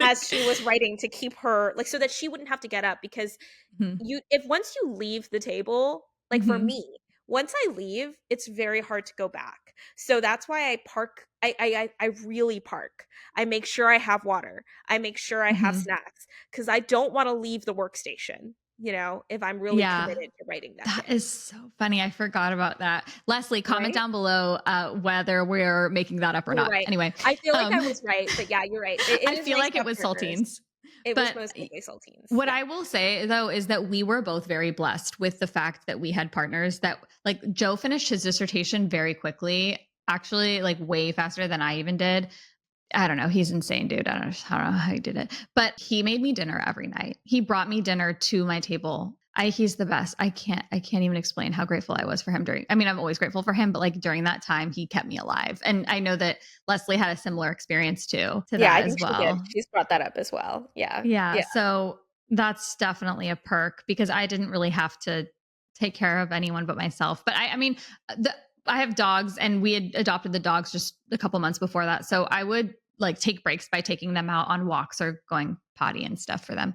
[SPEAKER 2] I
[SPEAKER 1] as
[SPEAKER 2] think.
[SPEAKER 1] she was writing to keep her like so that she wouldn't have to get up because
[SPEAKER 2] Mm-hmm.
[SPEAKER 1] you if once you leave the table, like for
[SPEAKER 2] Mm-hmm.
[SPEAKER 1] me, once I leave, it's very hard to go back. So that's why I park. I really park. I make sure I have water. I make sure I have
[SPEAKER 2] Mm-hmm.
[SPEAKER 1] snacks because I don't want to leave the workstation. If I'm really
[SPEAKER 2] Yeah.
[SPEAKER 1] committed to writing that
[SPEAKER 2] That
[SPEAKER 1] day,
[SPEAKER 2] is so funny. I forgot about that. Leslie, comment
[SPEAKER 1] right?
[SPEAKER 2] down below whether we're making that up or
[SPEAKER 1] You're
[SPEAKER 2] not.
[SPEAKER 1] right.
[SPEAKER 2] Anyway,
[SPEAKER 1] I feel like
[SPEAKER 2] um,
[SPEAKER 1] I was right, but yeah, you're right. It
[SPEAKER 2] I
[SPEAKER 1] is
[SPEAKER 2] feel
[SPEAKER 1] nice
[SPEAKER 2] like
[SPEAKER 1] to
[SPEAKER 2] it
[SPEAKER 1] have
[SPEAKER 2] was
[SPEAKER 1] partners.
[SPEAKER 2] saltines.
[SPEAKER 1] It was
[SPEAKER 2] But
[SPEAKER 1] most likely saltines.
[SPEAKER 2] what
[SPEAKER 1] Yeah.
[SPEAKER 2] I will say though is that we were both very blessed with the fact that we had partners that like Joe finished his dissertation very quickly, actually like way faster than I even did. I don't know. He's insane, dude. I don't know how he did it, but he made me dinner every night. He brought me dinner to my table. He's the best. I can't even explain how grateful I was for him during, I mean, I'm always grateful for him, but like during that time, he kept me alive. And I know that Leslie had a similar experience too, to
[SPEAKER 1] Yeah, I
[SPEAKER 2] that as
[SPEAKER 1] think she did.
[SPEAKER 2] well.
[SPEAKER 1] She's brought that up as well. Yeah.
[SPEAKER 2] Yeah.
[SPEAKER 1] Yeah.
[SPEAKER 2] So that's definitely a perk because I didn't really have to take care of anyone but myself. But I mean, I have dogs and we had adopted the dogs just a couple months before that. So I would like take breaks by taking them out on walks or going potty and stuff for them.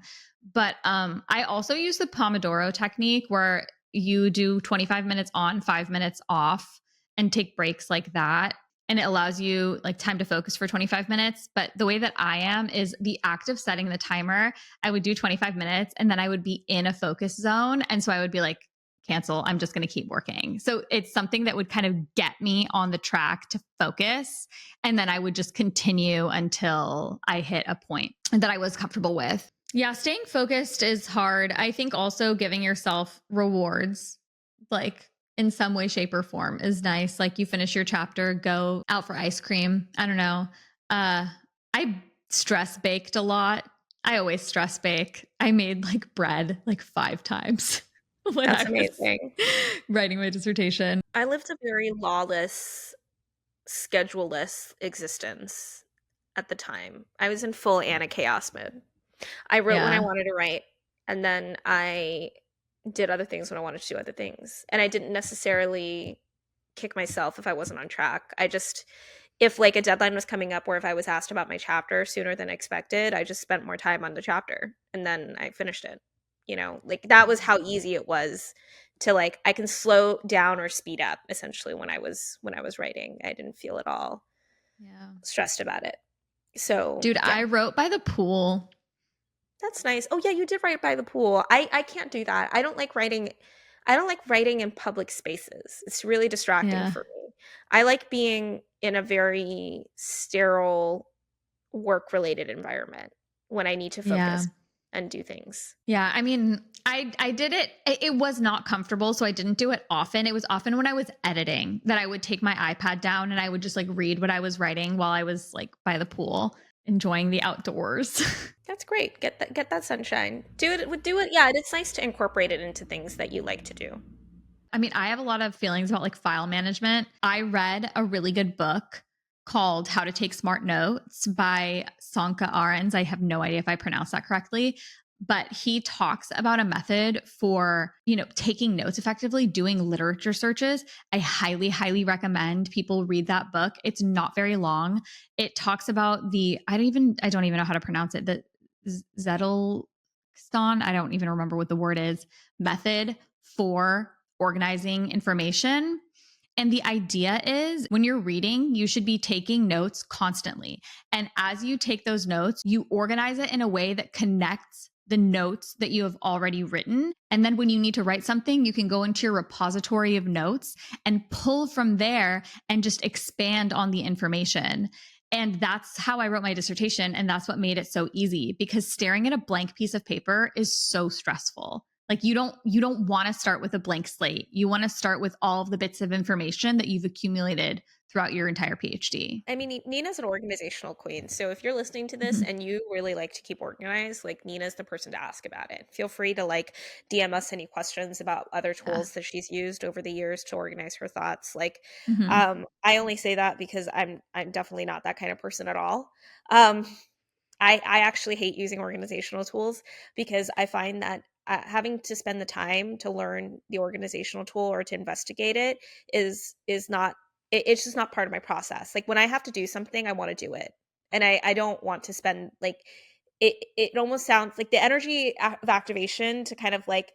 [SPEAKER 2] But I also use the Pomodoro technique where you do 25 minutes on, 5 minutes off and take breaks like that, and it allows you like time to focus for 25 minutes. But the way that I am is the act of setting the timer. I would do 25 minutes and then I would be in a focus zone. And so I would be like, cancel, I'm just going to keep working. So it's something that would kind of get me on the track to focus. And then I would just continue until I hit a point that I was comfortable with. Yeah, staying focused is hard. I think also giving yourself rewards, like in some way, shape, or form is nice. Like you finish your chapter, go out for ice cream. I don't know. I stress baked a lot. I always stress bake. I made like bread like 5 times when
[SPEAKER 1] That's
[SPEAKER 2] I was
[SPEAKER 1] amazing.
[SPEAKER 2] writing my dissertation.
[SPEAKER 1] I lived a very lawless, scheduleless existence at the time. I was in full Anna chaos mode. I wrote when I
[SPEAKER 2] Yeah.
[SPEAKER 1] wanted to write, and then I did other things when I wanted to do other things. And I didn't necessarily kick myself if I wasn't on track. If like a deadline was coming up or if I was asked about my chapter sooner than expected, I just spent more time on the chapter and then I finished it. Like that was how easy it was to like I can slow down or speed up essentially when I was writing. I didn't feel at all
[SPEAKER 2] Yeah.
[SPEAKER 1] stressed about it. So,
[SPEAKER 2] Dude,
[SPEAKER 1] yeah,
[SPEAKER 2] I wrote by the pool.
[SPEAKER 1] that's nice. Oh yeah, you did write by the pool. I can't do that. I don't like writing in public spaces. It's really distracting
[SPEAKER 2] Yeah.
[SPEAKER 1] for me. I like being in a very sterile work related environment when I need to
[SPEAKER 2] Yeah.
[SPEAKER 1] focus and do things.
[SPEAKER 2] Yeah, I mean, I did it. It was not comfortable, so I didn't do it often. It was often when I was editing that I would take my iPad down and I would just like read what I was writing while I was like by the pool, enjoying the outdoors.
[SPEAKER 1] That's great. Get that sunshine. Do it. Yeah, it's nice to incorporate it into things that you like to do.
[SPEAKER 2] I mean, I have a lot of feelings about like file management. I read a really good book called How to Take Smart Notes by Sanka Arens. I have no idea if I pronounced that correctly, but he talks about a method for, taking notes effectively, doing literature searches. I highly, highly recommend people read that book. It's not very long. It talks about I don't even know how to pronounce it. The Zettelstone, I don't even remember what the word is, method for organizing information. And the idea is when you're reading, you should be taking notes constantly. And as you take those notes, you organize it in a way that connects the notes that you have already written. And then when you need to write something, you can go into your repository of notes and pull from there and just expand on the information. And that's how I wrote my dissertation. And that's what made it so easy, because staring at a blank piece of paper is so stressful. Like you don't want to start with a blank slate. You want to start with all of the bits of information that you've accumulated throughout your entire PhD.
[SPEAKER 1] I mean, Nina's an organizational queen. So if you're listening to this
[SPEAKER 2] Mm-hmm.
[SPEAKER 1] and you really like to keep organized, like Nina's the person to ask about it. Feel free to like DM us any questions about other
[SPEAKER 2] Yeah.
[SPEAKER 1] tools that she's used over the years to organize her thoughts. Like,
[SPEAKER 2] Mm-hmm.
[SPEAKER 1] I only say that because I'm definitely not that kind of person at all. Um, I actually hate using organizational tools because I find that having to spend the time to learn the organizational tool or to investigate it is not it's just not part of my process. Like when I have to do something, I want to do it, and I don't want to spend like it almost sounds like the energy of activation to kind of like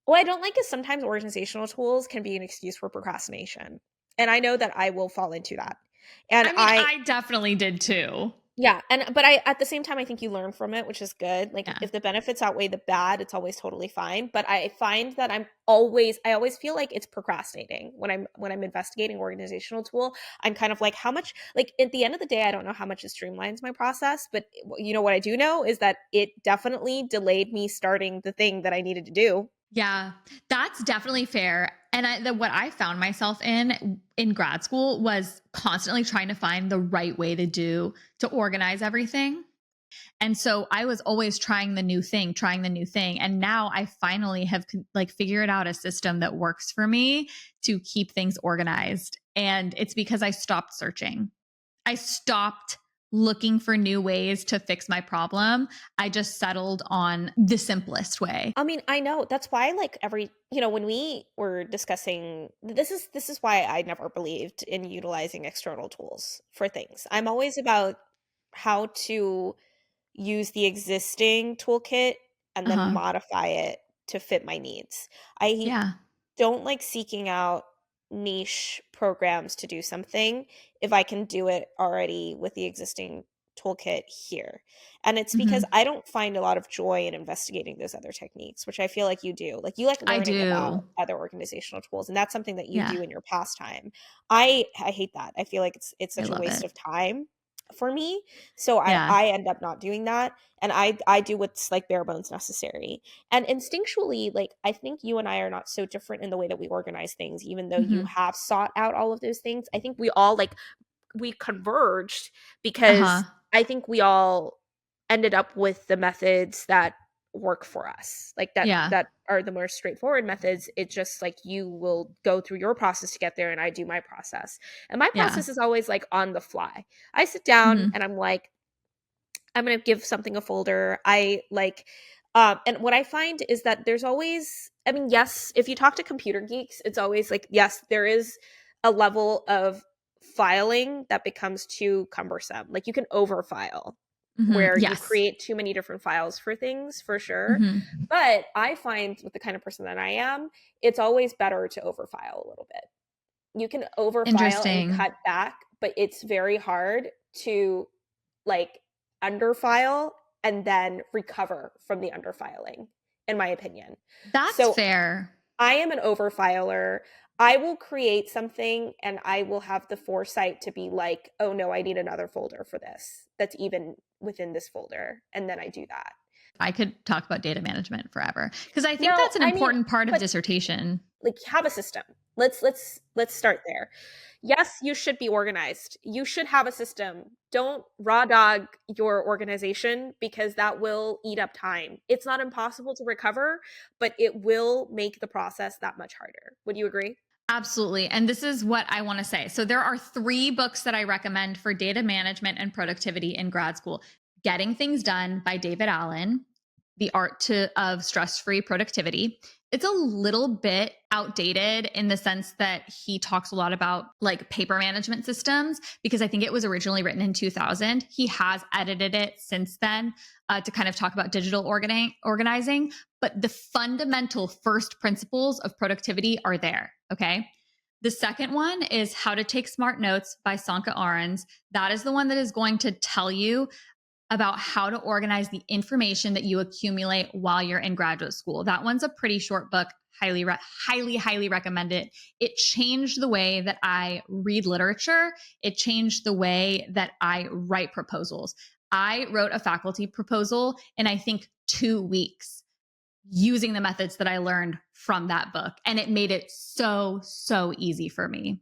[SPEAKER 1] what I don't like is sometimes organizational tools can be an excuse for procrastination, and I know that I will fall into that, and
[SPEAKER 2] I mean, I definitely did too.
[SPEAKER 1] yeah, and but I at the same time, I think you learn from it, which is good. Like
[SPEAKER 2] Yeah.
[SPEAKER 1] if the benefits outweigh the bad, it's always totally fine. But I find that I always feel like it's procrastinating when I'm investigating organizational tool. I'm kind of like how much like at the end of the day, I don't know how much it streamlines my process, but you know what I do know is that it definitely delayed me starting the thing that I needed to do.
[SPEAKER 2] Yeah, that's definitely fair. And what I found myself in grad school was constantly trying to find the right way to organize everything. And so I was always trying the new thing, trying the new thing. And now I finally have like figured out a system that works for me to keep things organized. And it's because I stopped searching. I stopped looking for new ways to fix my problem. I just settled on the simplest way.
[SPEAKER 1] I mean, I know that's why like when we were discussing this is why I never believed in utilizing external tools for things. I'm always about how to use the existing toolkit and then
[SPEAKER 2] Uh-huh.
[SPEAKER 1] modify it to fit my needs. I
[SPEAKER 2] Yeah.
[SPEAKER 1] don't like seeking out niche programs to do something if I can do it already with the existing toolkit here. And it's because
[SPEAKER 2] Mhm.
[SPEAKER 1] I don't find a lot of joy in investigating those other techniques, which I feel like you do. Like you like
[SPEAKER 2] I
[SPEAKER 1] learning about
[SPEAKER 2] do.
[SPEAKER 1] other organizational tools, and that's something that you
[SPEAKER 2] Yeah.
[SPEAKER 1] do in your pastime. I hate that. I feel like it's
[SPEAKER 2] I
[SPEAKER 1] such a
[SPEAKER 2] love
[SPEAKER 1] waste
[SPEAKER 2] it.
[SPEAKER 1] of time for me. So
[SPEAKER 2] Yeah.
[SPEAKER 1] I end up not doing that, and I do what's like bare bones necessary. And instinctually, like I think you and I are not so different in the way that we organize things, even though you
[SPEAKER 2] Mhm.
[SPEAKER 1] have sought out all of those things. I think we all like we converged
[SPEAKER 2] Uh-huh.
[SPEAKER 1] because I think we all ended up with the methods that work for us. Like
[SPEAKER 2] Yeah.
[SPEAKER 1] that are the more straightforward methods. It's just like you will go through your process to get there and I do my process. And my
[SPEAKER 2] Yeah.
[SPEAKER 1] process is always like on the fly. I sit down
[SPEAKER 2] Mhm.
[SPEAKER 1] and I'm like I'm going to give something a folder. I like, and what I find is that there's always, I mean, yes, if you talk to computer geeks, it's always like, yes, there is a level of filing that becomes too cumbersome. Like you can overfile
[SPEAKER 2] Mhm.
[SPEAKER 1] where you
[SPEAKER 2] Yes.
[SPEAKER 1] create too many different files for things for sure.
[SPEAKER 2] Mhm.
[SPEAKER 1] But I find with the kind of person that I am, it's always better to overfile a little bit. You can overfile and
[SPEAKER 2] Interesting.
[SPEAKER 1] cut back, but it's very hard to like underfile and then recover from the underfiling, in my opinion.
[SPEAKER 2] That's
[SPEAKER 1] So
[SPEAKER 2] fair.
[SPEAKER 1] I am an overfiler. I will create something and I will have the foresight to be like, oh no, I need another folder for this that's even within this folder. And then I do that.
[SPEAKER 2] I could talk about data management forever because I think
[SPEAKER 1] No,
[SPEAKER 2] that's an
[SPEAKER 1] I mean,
[SPEAKER 2] important part of
[SPEAKER 1] but
[SPEAKER 2] dissertation.
[SPEAKER 1] like have a system. Let's start there. Yes, you should be organized. You should have a system. Don't raw dog your organization because that will eat up time. It's not impossible to recover, but it will make the process that much harder. Would you agree?
[SPEAKER 2] Absolutely. And this is what I want to say. So there are 3 books that I recommend for data management and productivity in grad school. Getting Things Done by David Allen, The of Stress-Free Productivity. It's a little bit outdated in the sense that he talks a lot about like paper management systems because I think it was originally written in 2000. He has edited it since then to kind of talk about digital organizing, but the fundamental first principles of productivity are there. Okay. The second one is How to Take Smart Notes by Sanka Arons. That is the one that is going to tell you about how to organize the information that you accumulate while you're in graduate school. That one's a pretty short book. Highly recommend it. It changed the way that I read literature. It changed the way that I write proposals. I wrote a faculty proposal in, I think, 2 weeks using the methods that I learned from that book. And it made it so easy for me.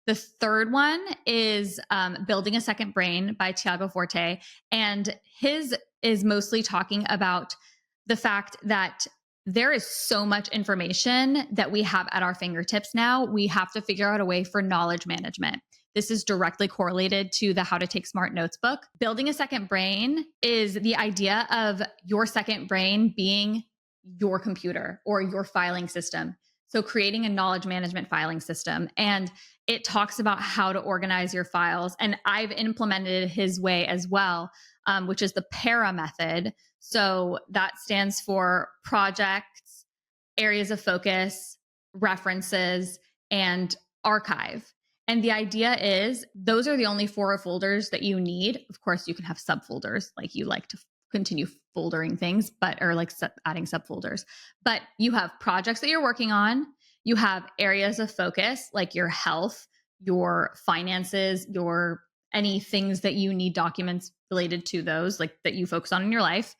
[SPEAKER 2] The third one is Building a Second Brain by Tiago Forte. And his is mostly talking about the fact that there is so much information that we have at our fingertips now. We have to figure out a way for knowledge management. This is directly correlated to the How to Take Smart Notes book. Building a Second Brain is the idea of your second brain being your computer or your filing system. So creating a knowledge management filing system. And it talks about how to organize your files. And I've implemented his way as well, which is the PARA method. So that stands for projects, areas of focus, references, and archive. And the idea is those are the only 4 folders that you need. Of course, you can have subfolders like you like to continue foldering things, or like adding subfolders. But you have projects that you're working on. You have areas of focus like your health, your finances, your any things that you need documents related to those, like that you focus on in your life.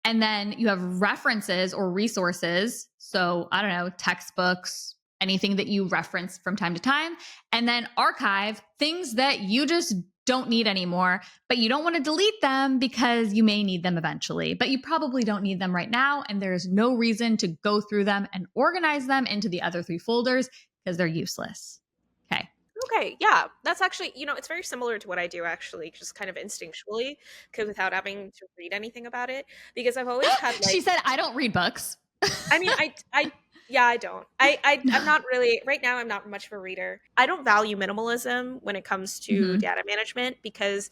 [SPEAKER 2] And then you have references or resources. So I don't know, textbooks, anything that you reference from time to time. And then archive, things that you just don't need anymore, but you don't want to delete them because you may need them eventually, but you probably don't need them right now. And there's no reason to go through them and organize them into the other 3 folders because they're useless. Okay.
[SPEAKER 1] Okay, yeah, that's actually, it's very similar to what I do actually, just kind of instinctually, because without having to read anything about it, because I've always had
[SPEAKER 2] She
[SPEAKER 1] like,
[SPEAKER 2] said, I don't read books.
[SPEAKER 1] I mean, yeah, I don't. I'm not really, right now, I'm not much of a reader. I don't value minimalism when it comes to
[SPEAKER 2] Mhm.
[SPEAKER 1] data management because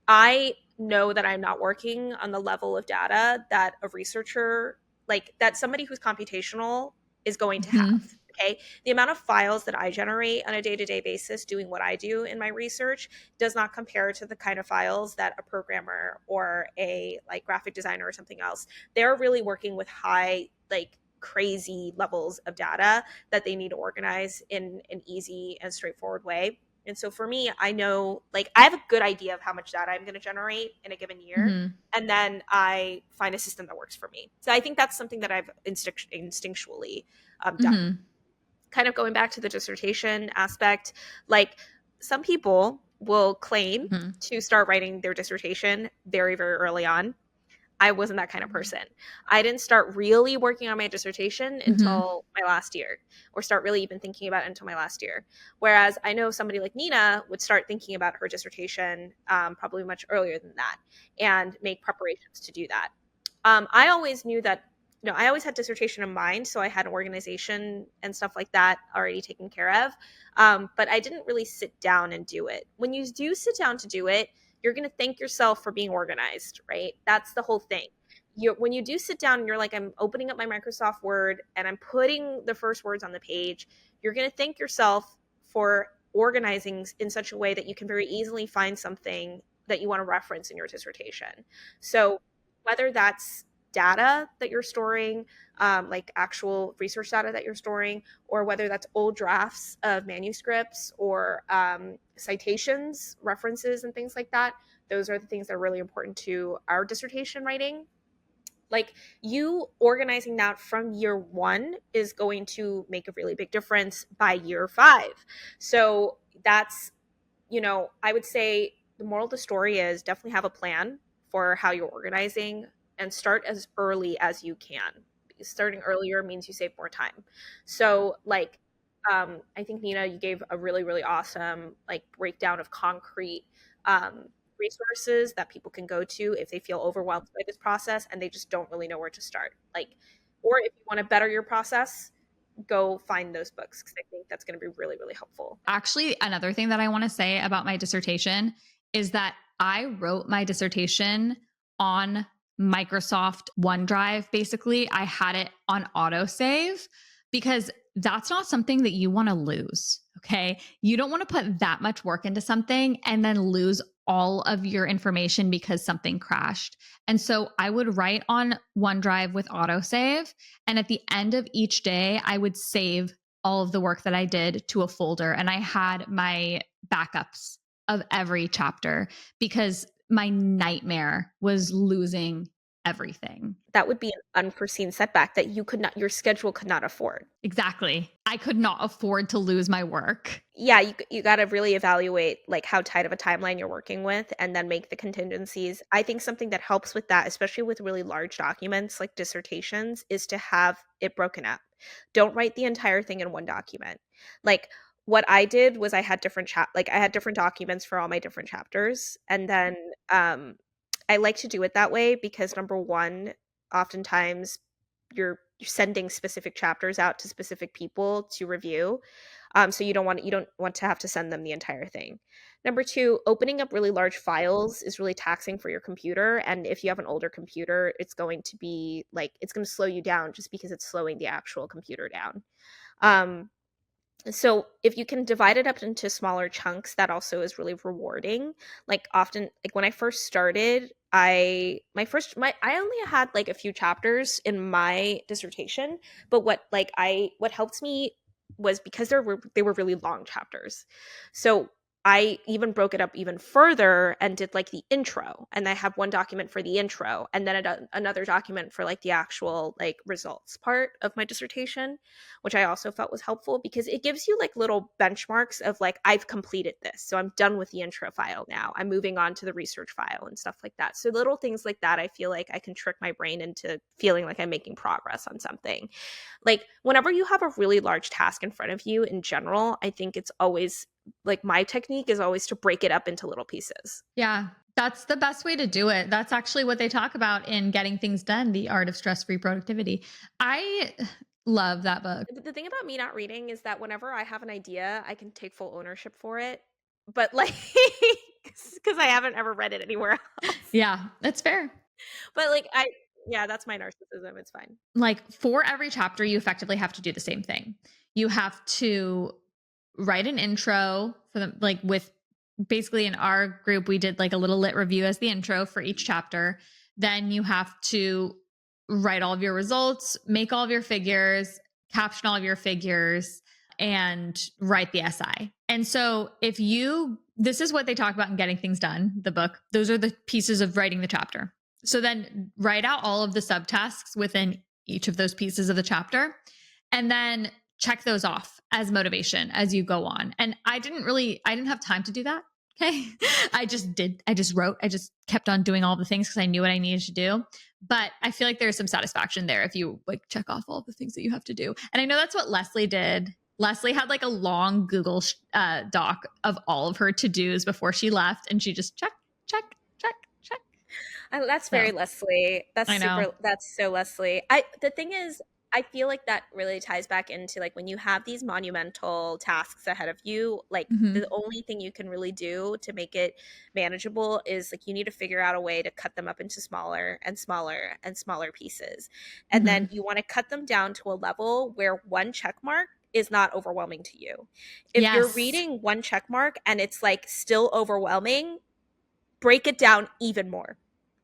[SPEAKER 1] I know that I'm not working on the level of data that a researcher, like that somebody who's computational is going to have.
[SPEAKER 2] Mhm.
[SPEAKER 1] Okay. The amount of files that I generate on a day to day basis doing what I do in my research does not compare to the kind of files that a programmer or a like graphic designer or something else. They're really working with high, like crazy levels of data that they need to organize in an easy and straightforward way. And so for me, I know, like, I have a good idea of how much data I'm going to generate in a given year.
[SPEAKER 2] Mhm.
[SPEAKER 1] And then I find a system that works for me. So I think that's something that I've instinctually done.
[SPEAKER 2] Mhm.
[SPEAKER 1] Kind of going back to the dissertation aspect, like, some people will claim
[SPEAKER 2] Mhm.
[SPEAKER 1] to start writing their dissertation very, very early on. I wasn't that kind of person. I didn't start really working on my dissertation
[SPEAKER 2] Mhm.
[SPEAKER 1] until my last year, or start really even thinking about it until my last year. Whereas I know somebody like Nina would start thinking about her dissertation probably much earlier than that and make preparations to do that. I always knew that, I always had dissertation in mind, so I had an organization and stuff like that already taken care of. But I didn't really sit down and do it. When you do sit down to do it, you're going to thank yourself for being organized, right? That's the whole thing. When you do sit down and you're like, I'm opening up my Microsoft Word and I'm putting the first words on the page, you're going to thank yourself for organizing in such a way that you can very easily find something that you want to reference in your dissertation. So whether that's data that you're storing, like actual research data that you're storing, or whether that's old drafts of manuscripts or citations, references, and things like that. Those are the things that are really important to our dissertation writing. Like, you organizing that from year 1 is going to make a really big difference by year 5. So that's, I would say the moral of the story is definitely have a plan for how you're organizing and start as early as you can. Starting earlier means you save more time. So, like, I think Nina, you gave a really, really awesome like breakdown of concrete resources that people can go to if they feel overwhelmed by this process and they just don't really know where to start. Like, or if you want to better your process, go find those books because I think that's going to be really, really helpful.
[SPEAKER 2] Actually, another thing that I want to say about my dissertation is that I wrote my dissertation on Microsoft OneDrive. Basically, I had it on autosave because that's not something that you want to lose. Okay. You don't want to put that much work into something and then lose all of your information because something crashed. And so I would write on OneDrive with autosave. And at the end of each day, I would save all of the work that I did to a folder. And I had my backups of every chapter because my nightmare was losing everything.
[SPEAKER 1] That would be an unforeseen setback that your schedule could not afford.
[SPEAKER 2] Exactly. I could not afford to lose my work.
[SPEAKER 1] Yeah, you gotta really evaluate, like, how tight of a timeline you're working with and then make the contingencies. I think something that helps with that, especially with really large documents like dissertations, is to have it broken up. Don't write the entire thing in one document. Like, what I did was I had different documents for all my different chapters, and then, I like to do it that way because, number 1, oftentimes you're sending specific chapters out to specific people to review, so you don't want to have to send them the entire thing. Number 2, opening up really large files is really taxing for your computer, and if you have an older computer, it's gonna slow you down just because it's slowing the actual computer down. Um, so if you can divide it up into smaller chunks, that also is really rewarding. Like when I first started, I only had like a few chapters in my dissertation, but what helped me was because they were really long chapters. So I even broke it up even further and did like the intro, and I have one document for the intro and then another document for like the actual like results part of my dissertation, which I also felt was helpful because it gives you like little benchmarks of like, I've completed this. So I'm done with the intro file now. I'm moving on to the research file and stuff like that. So little things like that, I feel like I can trick my brain into feeling like I'm making progress on something. Like whenever you have a really large task in front of you in general, I think it's always like my technique is always to break it up into little pieces.
[SPEAKER 2] Yeah, that's the best way to do it. That's actually what they talk about in Getting Things Done, The Art of Stress-Free Productivity. I love that book.
[SPEAKER 1] The thing about me not reading is that whenever I have an idea, I can take full ownership for it. But like, because I haven't ever read it anywhere else.
[SPEAKER 2] Yeah, that's fair.
[SPEAKER 1] But yeah, that's my narcissism. It's fine.
[SPEAKER 2] Like for every chapter, you effectively have to do the same thing. You have to write an intro for them, like with basically in our group, we did like a little lit review as the intro for each chapter. Then you have to write all of your results, make all of your figures, caption all of your figures, and write the SI. And so this is what they talk about in Getting Things Done, the book. Those are the pieces of writing the chapter. So then write out all of the subtasks within each of those pieces of the chapter, and then check those off as motivation as you go on. And I didn't have time to do that. Okay. I just wrote, I just kept on doing all the things because I knew what I needed to do. But I feel like there's some satisfaction there if you like check off all the things that you have to do. And I know that's what Leslie did. Leslie had like a long Google doc of all of her to-dos before she left, and she just check, check, check, check.
[SPEAKER 1] That's
[SPEAKER 2] So
[SPEAKER 1] very Leslie.
[SPEAKER 2] I know.
[SPEAKER 1] That's so Leslie. The thing is, I feel like that really ties back into like when you have these monumental tasks ahead of you, like the
[SPEAKER 2] Mm-hmm.
[SPEAKER 1] only thing you can really do to make it manageable is like you need to figure out a way to cut them up into smaller and smaller and smaller pieces. And
[SPEAKER 2] Mm-hmm.
[SPEAKER 1] then you want to cut them down to a level where one check mark is not overwhelming to you. If you're
[SPEAKER 2] Yes.
[SPEAKER 1] reading one check mark and it's like still overwhelming, break it down even more.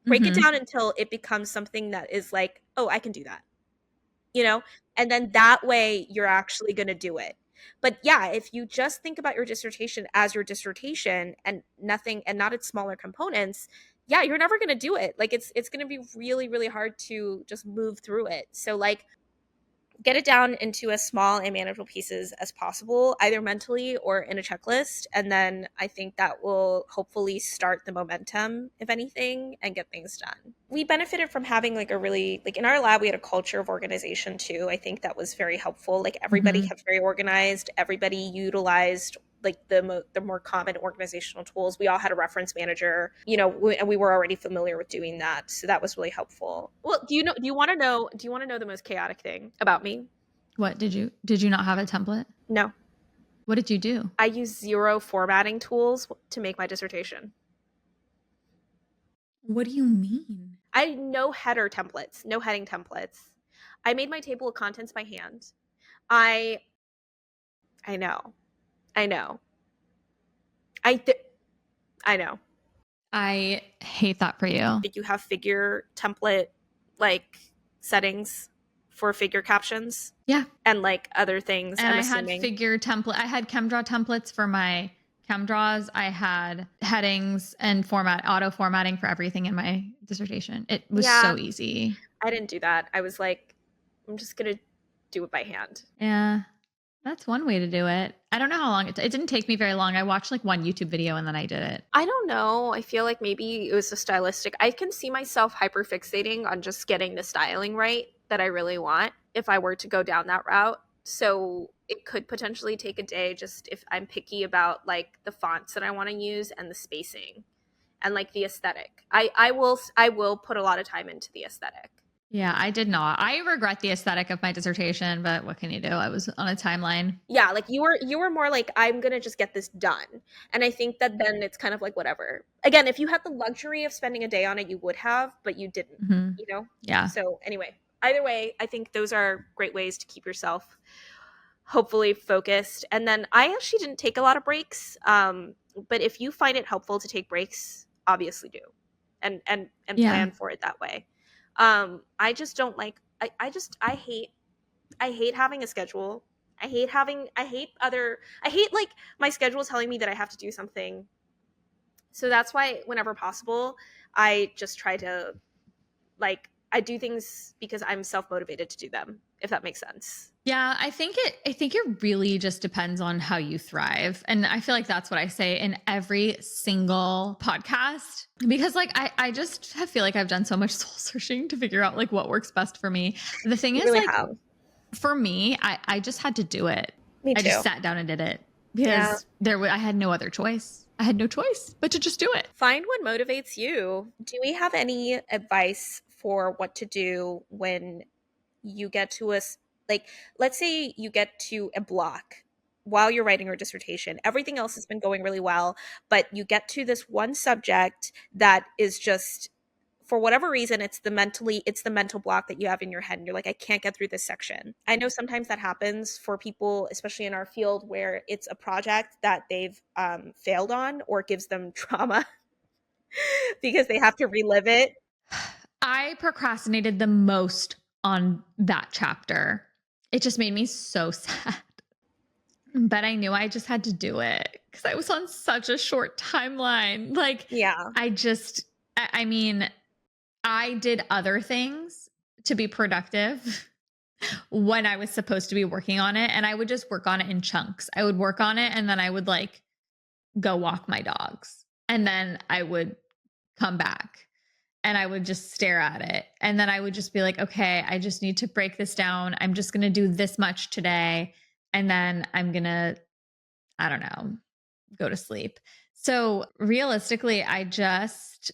[SPEAKER 1] Break it
[SPEAKER 2] Mm-hmm.
[SPEAKER 1] down until it becomes something that is like, "Oh, I can do that." You know? And then that way you're actually gonna do it. But yeah, if you just think about your dissertation as your dissertation and not its smaller components, yeah, you're never gonna do it. Like it's gonna be really, really hard to just move through it. So like get it down into as small and manageable pieces as possible, either mentally or in a checklist. And then I think that will hopefully start the momentum, if anything, and get things done. We benefited from having like a really, like in our lab, we had a culture of organization too. I think that was very helpful. Like everybody
[SPEAKER 2] Mm-hmm.
[SPEAKER 1] kept very organized, everybody utilized like the more common organizational tools. We all had a reference manager, and we were already familiar with doing that, so that was really helpful. Well, do you want to know the most chaotic thing about me?
[SPEAKER 2] What did you not have a template?
[SPEAKER 1] No.
[SPEAKER 2] What did you do?
[SPEAKER 1] I use zero formatting tools to make my dissertation.
[SPEAKER 2] What do you mean?
[SPEAKER 1] I no header templates, no heading templates. I made my table of contents by hand. I I know. I know. I th- I know.
[SPEAKER 2] I hate that for you.
[SPEAKER 1] Did you have figure template like settings for figure captions
[SPEAKER 2] Yeah.
[SPEAKER 1] and like other things?
[SPEAKER 2] And
[SPEAKER 1] I'm
[SPEAKER 2] I had
[SPEAKER 1] assuming.
[SPEAKER 2] figure template. I had ChemDraw templates for my ChemDraws. I had headings and auto formatting for everything in my dissertation. It was
[SPEAKER 1] Yeah,
[SPEAKER 2] so easy.
[SPEAKER 1] I didn't do that. I was like, I'm just gonna do it by hand.
[SPEAKER 2] Yeah. That's one way to do it. I don't know how long it didn't take me very long. I watched like one YouTube video and then I did it.
[SPEAKER 1] I don't know. I feel like maybe it was a stylistic. I can see myself hyperfixating on just getting the styling right that I really want if I were to go down that route. So it could potentially take a day just if I'm picky about like the fonts that I want to use and the spacing and like the aesthetic. I will put a lot of time into the aesthetic.
[SPEAKER 2] Yeah, I did not. I regret the aesthetic of my dissertation, but what can you do? I was on a timeline.
[SPEAKER 1] Yeah, like you were more like I'm going to just get this done. And I think that then it's kind of like whatever. Again, if you had the luxury of spending a day on it, you would have, but you didn't,
[SPEAKER 2] Mm-hmm.
[SPEAKER 1] you know?
[SPEAKER 2] Yeah.
[SPEAKER 1] So, anyway, either way, I think those are great ways to keep yourself hopefully focused. And then I actually didn't take a lot of breaks. But if you find it helpful to take breaks, obviously do. And
[SPEAKER 2] Yeah.
[SPEAKER 1] plan for it that way. I just don't like I hate having a schedule. I hate like my schedule telling me that I have to do something. So that's why whenever possible, I just try to like I do things because I'm self-motivated to do them, if that makes sense.
[SPEAKER 2] Yeah, I think it really just depends on how you thrive. And I feel like that's what I say in every single podcast because like I just feel like I've done so much soul searching to figure out like what works best for me. The thing
[SPEAKER 1] You
[SPEAKER 2] is
[SPEAKER 1] really
[SPEAKER 2] like
[SPEAKER 1] have.
[SPEAKER 2] for me, I just had to do it.
[SPEAKER 1] Me
[SPEAKER 2] I just
[SPEAKER 1] too.
[SPEAKER 2] sat down and did it
[SPEAKER 1] Yeah.
[SPEAKER 2] because I had no other choice. I had no choice but to just do it.
[SPEAKER 1] Find what motivates you. Do we have any advice for what to do when you get to like let's say you get to a block while you're writing your dissertation, everything else has been going really well, but you get to this one subject that is just for whatever reason it's the mental block that you have in your head and you're like I can't get through this section. I know sometimes that happens for people especially in our field where it's a project that they've failed on or gives them trauma because they have to relive it.
[SPEAKER 2] I procrastinated the most on that chapter. It just made me so sad. But I knew I just had to do it because I was on such a short timeline. Like,
[SPEAKER 1] Yeah,
[SPEAKER 2] I mean, I did other things to be productive when I was supposed to be working on it. And I would just work on it in chunks. I would work on it and then I would like go walk my dogs. And then I would come back and I would just stare at it. And then I would just be like, okay, I just need to break this down. I'm just going to do this much today. And then I'm going to, I don't know, go to sleep. So realistically, I just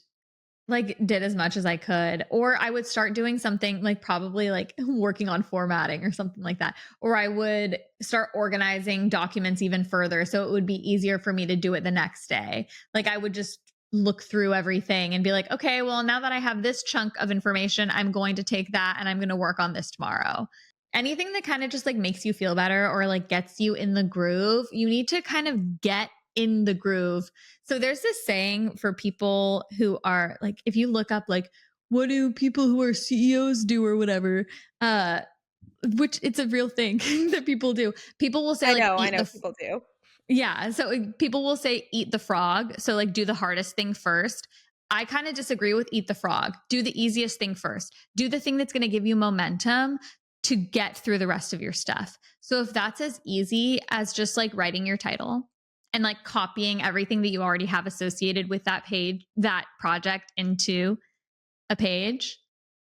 [SPEAKER 2] like did as much as I could, or I would start doing something like probably like working on formatting or something like that, or I would start organizing documents even further so it would be easier for me to do it the next day. Like I would just look through everything and be like, okay, well, now that I have this chunk of information, I'm going to take that and I'm going to work on this tomorrow. Anything that kind of just like makes you feel better or like gets you in the groove, you need to kind of get in the groove. So there's this saying for people who are like, if you look up like, what do people who are CEOs do or whatever, uh, which it's a real thing that people do. People will say
[SPEAKER 1] I
[SPEAKER 2] like
[SPEAKER 1] know, I
[SPEAKER 2] eat
[SPEAKER 1] know
[SPEAKER 2] the
[SPEAKER 1] people do.
[SPEAKER 2] yeah. So people will say eat the frog. So like do the hardest thing first. I kind of disagree with eat the frog. Do the easiest thing first. Do the thing that's going to give you momentum to get through the rest of your stuff. So if that's as easy as just like writing your title and like copying everything that you already have associated with that page, that project into a page,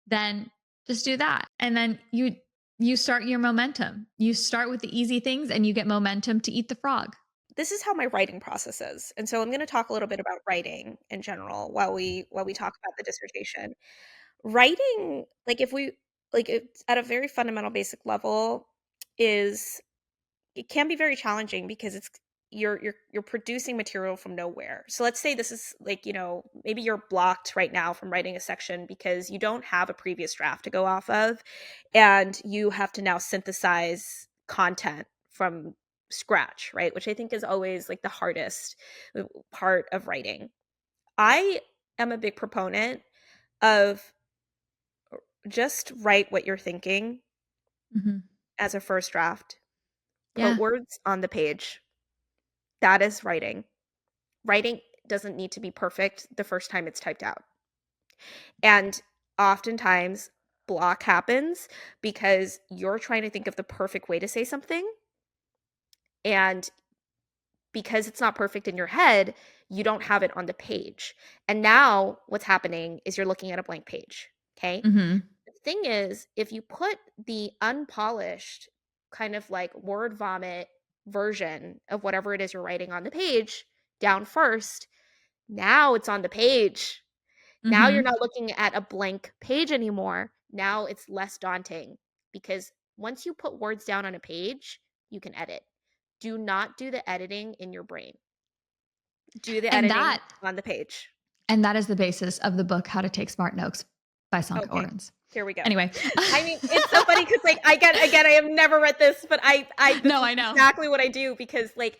[SPEAKER 2] then just do that. And then you start your momentum. You start with the easy things and you get momentum to eat the frog.
[SPEAKER 1] This is how my writing process is. And so I'm going to talk a little bit about writing in general while we talk about the dissertation. Writing, like if we like it's at a very fundamental basic level is it can be very challenging because you're producing material from nowhere. So let's say this is like, maybe you're blocked right now from writing a section because you don't have a previous draft to go off of and you have to now synthesize content from scratch, right? Which I think is always like the hardest part of writing. I am a big proponent of just write what you're thinking
[SPEAKER 2] Mm-hmm.
[SPEAKER 1] as a first draft. Put
[SPEAKER 2] Yeah.
[SPEAKER 1] words on the page. That is writing. Writing doesn't need to be perfect the first time it's typed out. And oftentimes, block happens because you're trying to think of the perfect way to say something. And because it's not perfect in your head, you don't have it on the page. And now what's happening is you're looking at a blank page. Okay.
[SPEAKER 2] Mm-hmm.
[SPEAKER 1] The thing is, if you put the unpolished, kind of like word vomit version of whatever it is you're writing on the page down first, now it's on the page. Now you're
[SPEAKER 2] Mm-hmm.
[SPEAKER 1] not looking at a blank page anymore. Now it's less daunting because once you put words down on a page, you can edit. Do not do the editing in your brain. Do the
[SPEAKER 2] And
[SPEAKER 1] editing
[SPEAKER 2] that
[SPEAKER 1] on the page.
[SPEAKER 2] and that is the basis of the book How to Take Smart Notes by Sanka
[SPEAKER 1] Okay.
[SPEAKER 2] Orens.
[SPEAKER 1] Here we go.
[SPEAKER 2] Anyway.
[SPEAKER 1] I mean, it's so funny because like I have never read this, but I this
[SPEAKER 2] No,
[SPEAKER 1] is
[SPEAKER 2] I know.
[SPEAKER 1] exactly what I do because like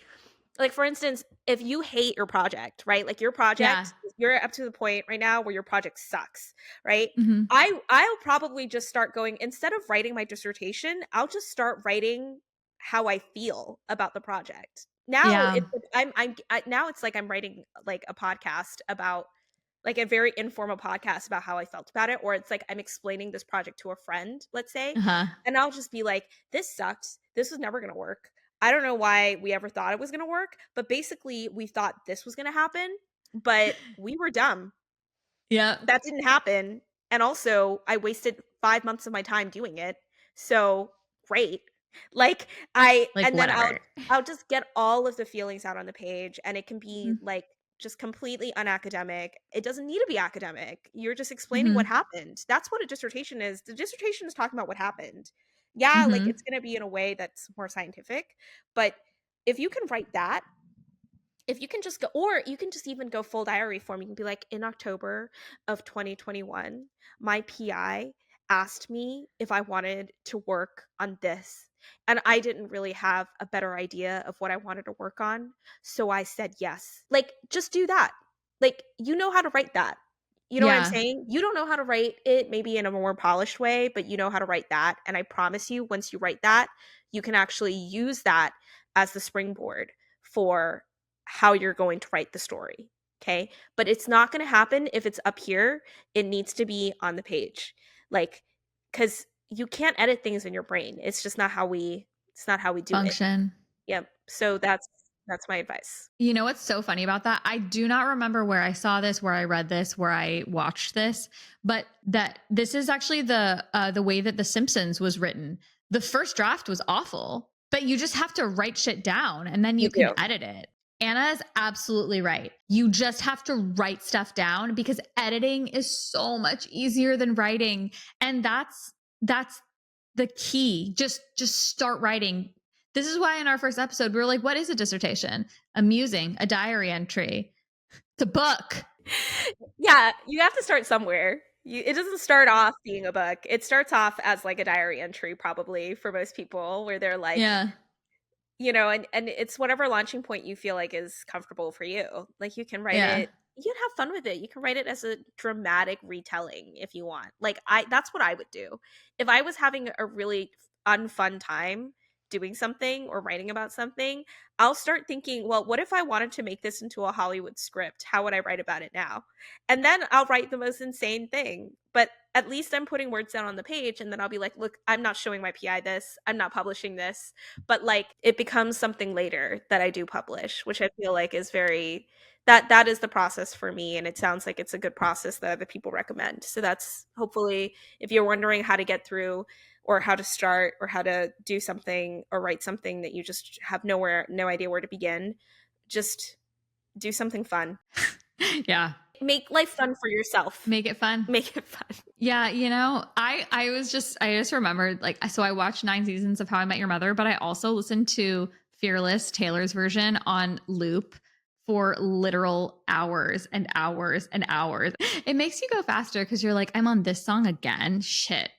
[SPEAKER 1] for instance, if you hate your project, right? Like your
[SPEAKER 2] Yeah.
[SPEAKER 1] project, you're up to the point right now where your project sucks, right?
[SPEAKER 2] Mm-hmm.
[SPEAKER 1] I'll probably just start going instead of writing my dissertation, I'll just start writing how I feel about the project. Now
[SPEAKER 2] Yeah.
[SPEAKER 1] it's now it's like I'm writing like a podcast about like a very informal podcast about how I felt about it, or it's like I'm explaining this project to a friend, let's say,
[SPEAKER 2] Uh-huh.
[SPEAKER 1] and I'll just be like, this sucks. This was never going to work. I don't know why we ever thought it was going to work, but basically we thought this was going to happen, but we were dumb.
[SPEAKER 2] Yeah.
[SPEAKER 1] That didn't happen. And also, I wasted 5 months of my time doing it. So, great. Like
[SPEAKER 2] Like
[SPEAKER 1] and then
[SPEAKER 2] whatever.
[SPEAKER 1] I'll just get all of the feelings out on the page and it can be
[SPEAKER 2] Mm-hmm.
[SPEAKER 1] like just completely unacademic. It doesn't need to be academic. You're just explaining what
[SPEAKER 2] Mm-hmm.
[SPEAKER 1] happened. That's what a dissertation is. The dissertation is talking about what happened. Yeah, like
[SPEAKER 2] Mm-hmm.
[SPEAKER 1] it's going to be in a way that's more scientific, but if you can write that, if you can just go, or you can just even go full diary form. You can be like, in October of 2021, my PI asked me if I wanted to work on this. And I didn't really have a better idea of what I wanted to work on. So I said yes. Like, just do that. Like, you know how to write that. You know what I'm
[SPEAKER 2] Yeah.
[SPEAKER 1] saying? You don't know how to write it maybe in a more polished way, but you know how to write that. And I promise you, once you write that, you can actually use that as the springboard for how you're going to write the story. Okay. But it's not going to happen if it's up here. It needs to be on the page. Like, because you can't edit things in your brain. It's not how we do it.
[SPEAKER 2] Function.
[SPEAKER 1] Yep. So that's my advice.
[SPEAKER 2] You know what's so funny about that? I do not remember where I saw this, where I read this, where I watched this, but that this is actually the way that The Simpsons was written. The first draft was awful, but you just have to write shit down and then
[SPEAKER 1] You
[SPEAKER 2] you can
[SPEAKER 1] do.
[SPEAKER 2] edit it. Anna is absolutely right. You just have to write stuff down because editing is so much easier than writing, and that's the key. Just start writing. This is why in our first episode we were like, what is a dissertation? A musing, a diary entry, it's a book.
[SPEAKER 1] Yeah, you have to start somewhere. It doesn't start off being a book. It starts off as like a diary entry, probably for most people, where they're like,
[SPEAKER 2] Yeah.
[SPEAKER 1] and it's whatever launching point you feel like is comfortable for you. Like you can write
[SPEAKER 2] Yeah.
[SPEAKER 1] it, you can have fun with it. You can write it as a dramatic retelling if you want. Like I that's what I would do. If I was having a really unfun time doing something or writing about something, I'll start thinking, well, what if I wanted to make this into a Hollywood script? How would I write about it now? And then I'll write the most insane thing. But at least I'm putting words down on the page and then I'll be like, look, I'm not showing my PI this. I'm not publishing this, but like it becomes something later that I do publish, which I feel like is very that is the process for me, and it sounds like it's a good process that other people recommend. So that's hopefully, if you're wondering how to get through or how to start or how to do something or write something that you just have no idea where to begin, just do something fun.
[SPEAKER 2] Yeah.
[SPEAKER 1] Make life fun for yourself.
[SPEAKER 2] Make it fun.
[SPEAKER 1] Make it fun.
[SPEAKER 2] Yeah, I just remembered, like, so I watched 9 seasons of How I Met Your Mother, but I also listened to Fearless, Taylor's version, on loop for literal hours and hours and hours. It makes you go faster because you're like, I'm on this song again. Shit.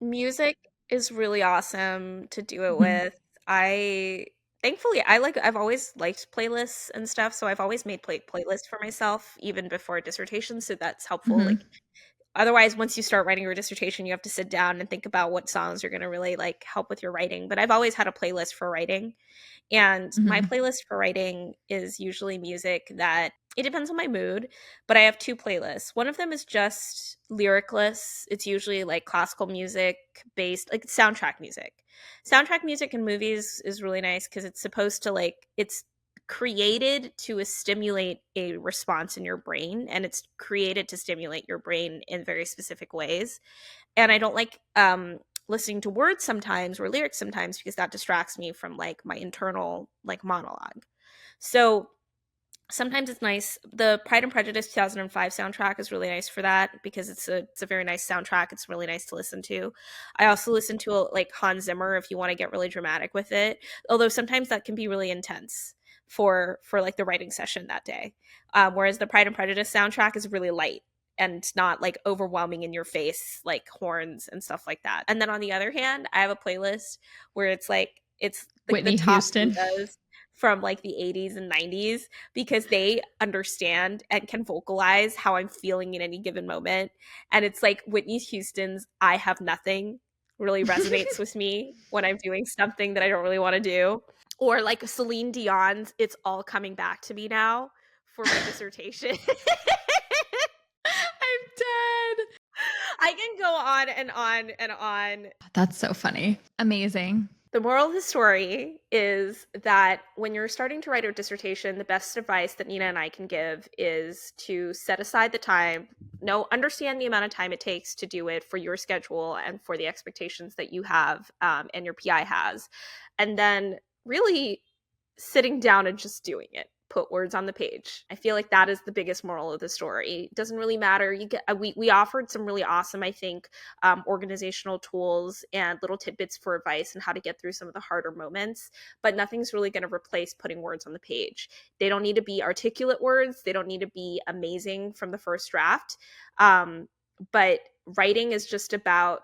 [SPEAKER 1] Music is really awesome to do it with. I thankfully I've always liked playlists and stuff, so I've always made playlists for myself even before dissertation, so that's helpful. Like
[SPEAKER 2] Hmm.
[SPEAKER 1] otherwise, once you start writing your dissertation, you have to sit down and think about what songs are going to really like help with your writing. But I've always had a playlist for writing. And my
[SPEAKER 2] Hmm.
[SPEAKER 1] playlist for writing is usually music that it depends on my mood, but I have two playlists. One of them is just lyricless. It's usually like classical music based, like soundtrack music. Soundtrack music in movies is really nice because it's supposed to like, it's created to stimulate a response in your brain, and it's created to stimulate your brain in very specific ways. And I don't like listening to words sometimes or lyrics sometimes because that distracts me from like my internal like monologue. So sometimes it's nice. The Pride and Prejudice 2005 soundtrack is really nice for that because it's a very nice soundtrack. It's really nice to listen to. I also listen to like Hans Zimmer if you want to get really dramatic with it. Although sometimes that can be really intense for like the writing session that day. Whereas the Pride and Prejudice soundtrack is really light and not like overwhelming in your face like horns and stuff like that. And then on the other hand, I have a playlist where it's like the
[SPEAKER 2] Whitney
[SPEAKER 1] top
[SPEAKER 2] Houston.
[SPEAKER 1] divas from like the 80s and 90s because they understand and can vocalize how I'm feeling in any given moment. And it's like Whitney Houston's I Have Nothing really resonates with me when I'm doing something that I don't really want to do. Or like Celine Dion's It's All Coming Back to Me Now for my dissertation.
[SPEAKER 2] I'm dead.
[SPEAKER 1] I can go on and on and on.
[SPEAKER 2] That's so funny. Amazing.
[SPEAKER 1] The moral of the story is that when you're starting to write a dissertation, the best advice that Nina and I can give is to set aside the time, understand the amount of time it takes to do it for your schedule and for the expectations that you have and your PI has, and then really sitting down and just doing it. Put words on the page. I feel like that is the biggest moral of the story. It doesn't really matter. You get we offered some really awesome, I think, organizational tools and little tidbits for advice and how to get through some of the harder moments. But nothing's really going to replace putting words on the page. They don't need to be articulate words. They don't need to be amazing from the first draft. But writing is just about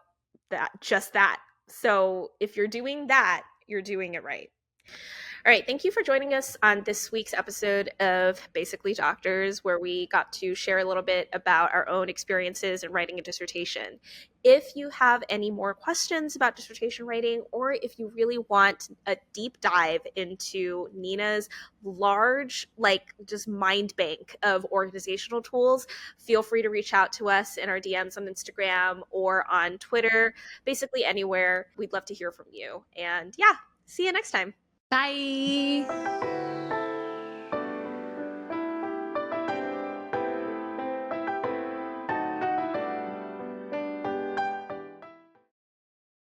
[SPEAKER 1] that. So if you're doing that, you're doing it right. All right, thank you for joining us on this week's episode of Basically Doctors, where we got to share a little bit about our own experiences in writing a dissertation. If you have any more questions about dissertation writing, or if you really want a deep dive into Nina's large, like just mind bank of organizational tools, feel free to reach out to us in our DMs on Instagram or on Twitter, basically anywhere. We'd love to hear from you. And yeah, see you next time.
[SPEAKER 2] Bye.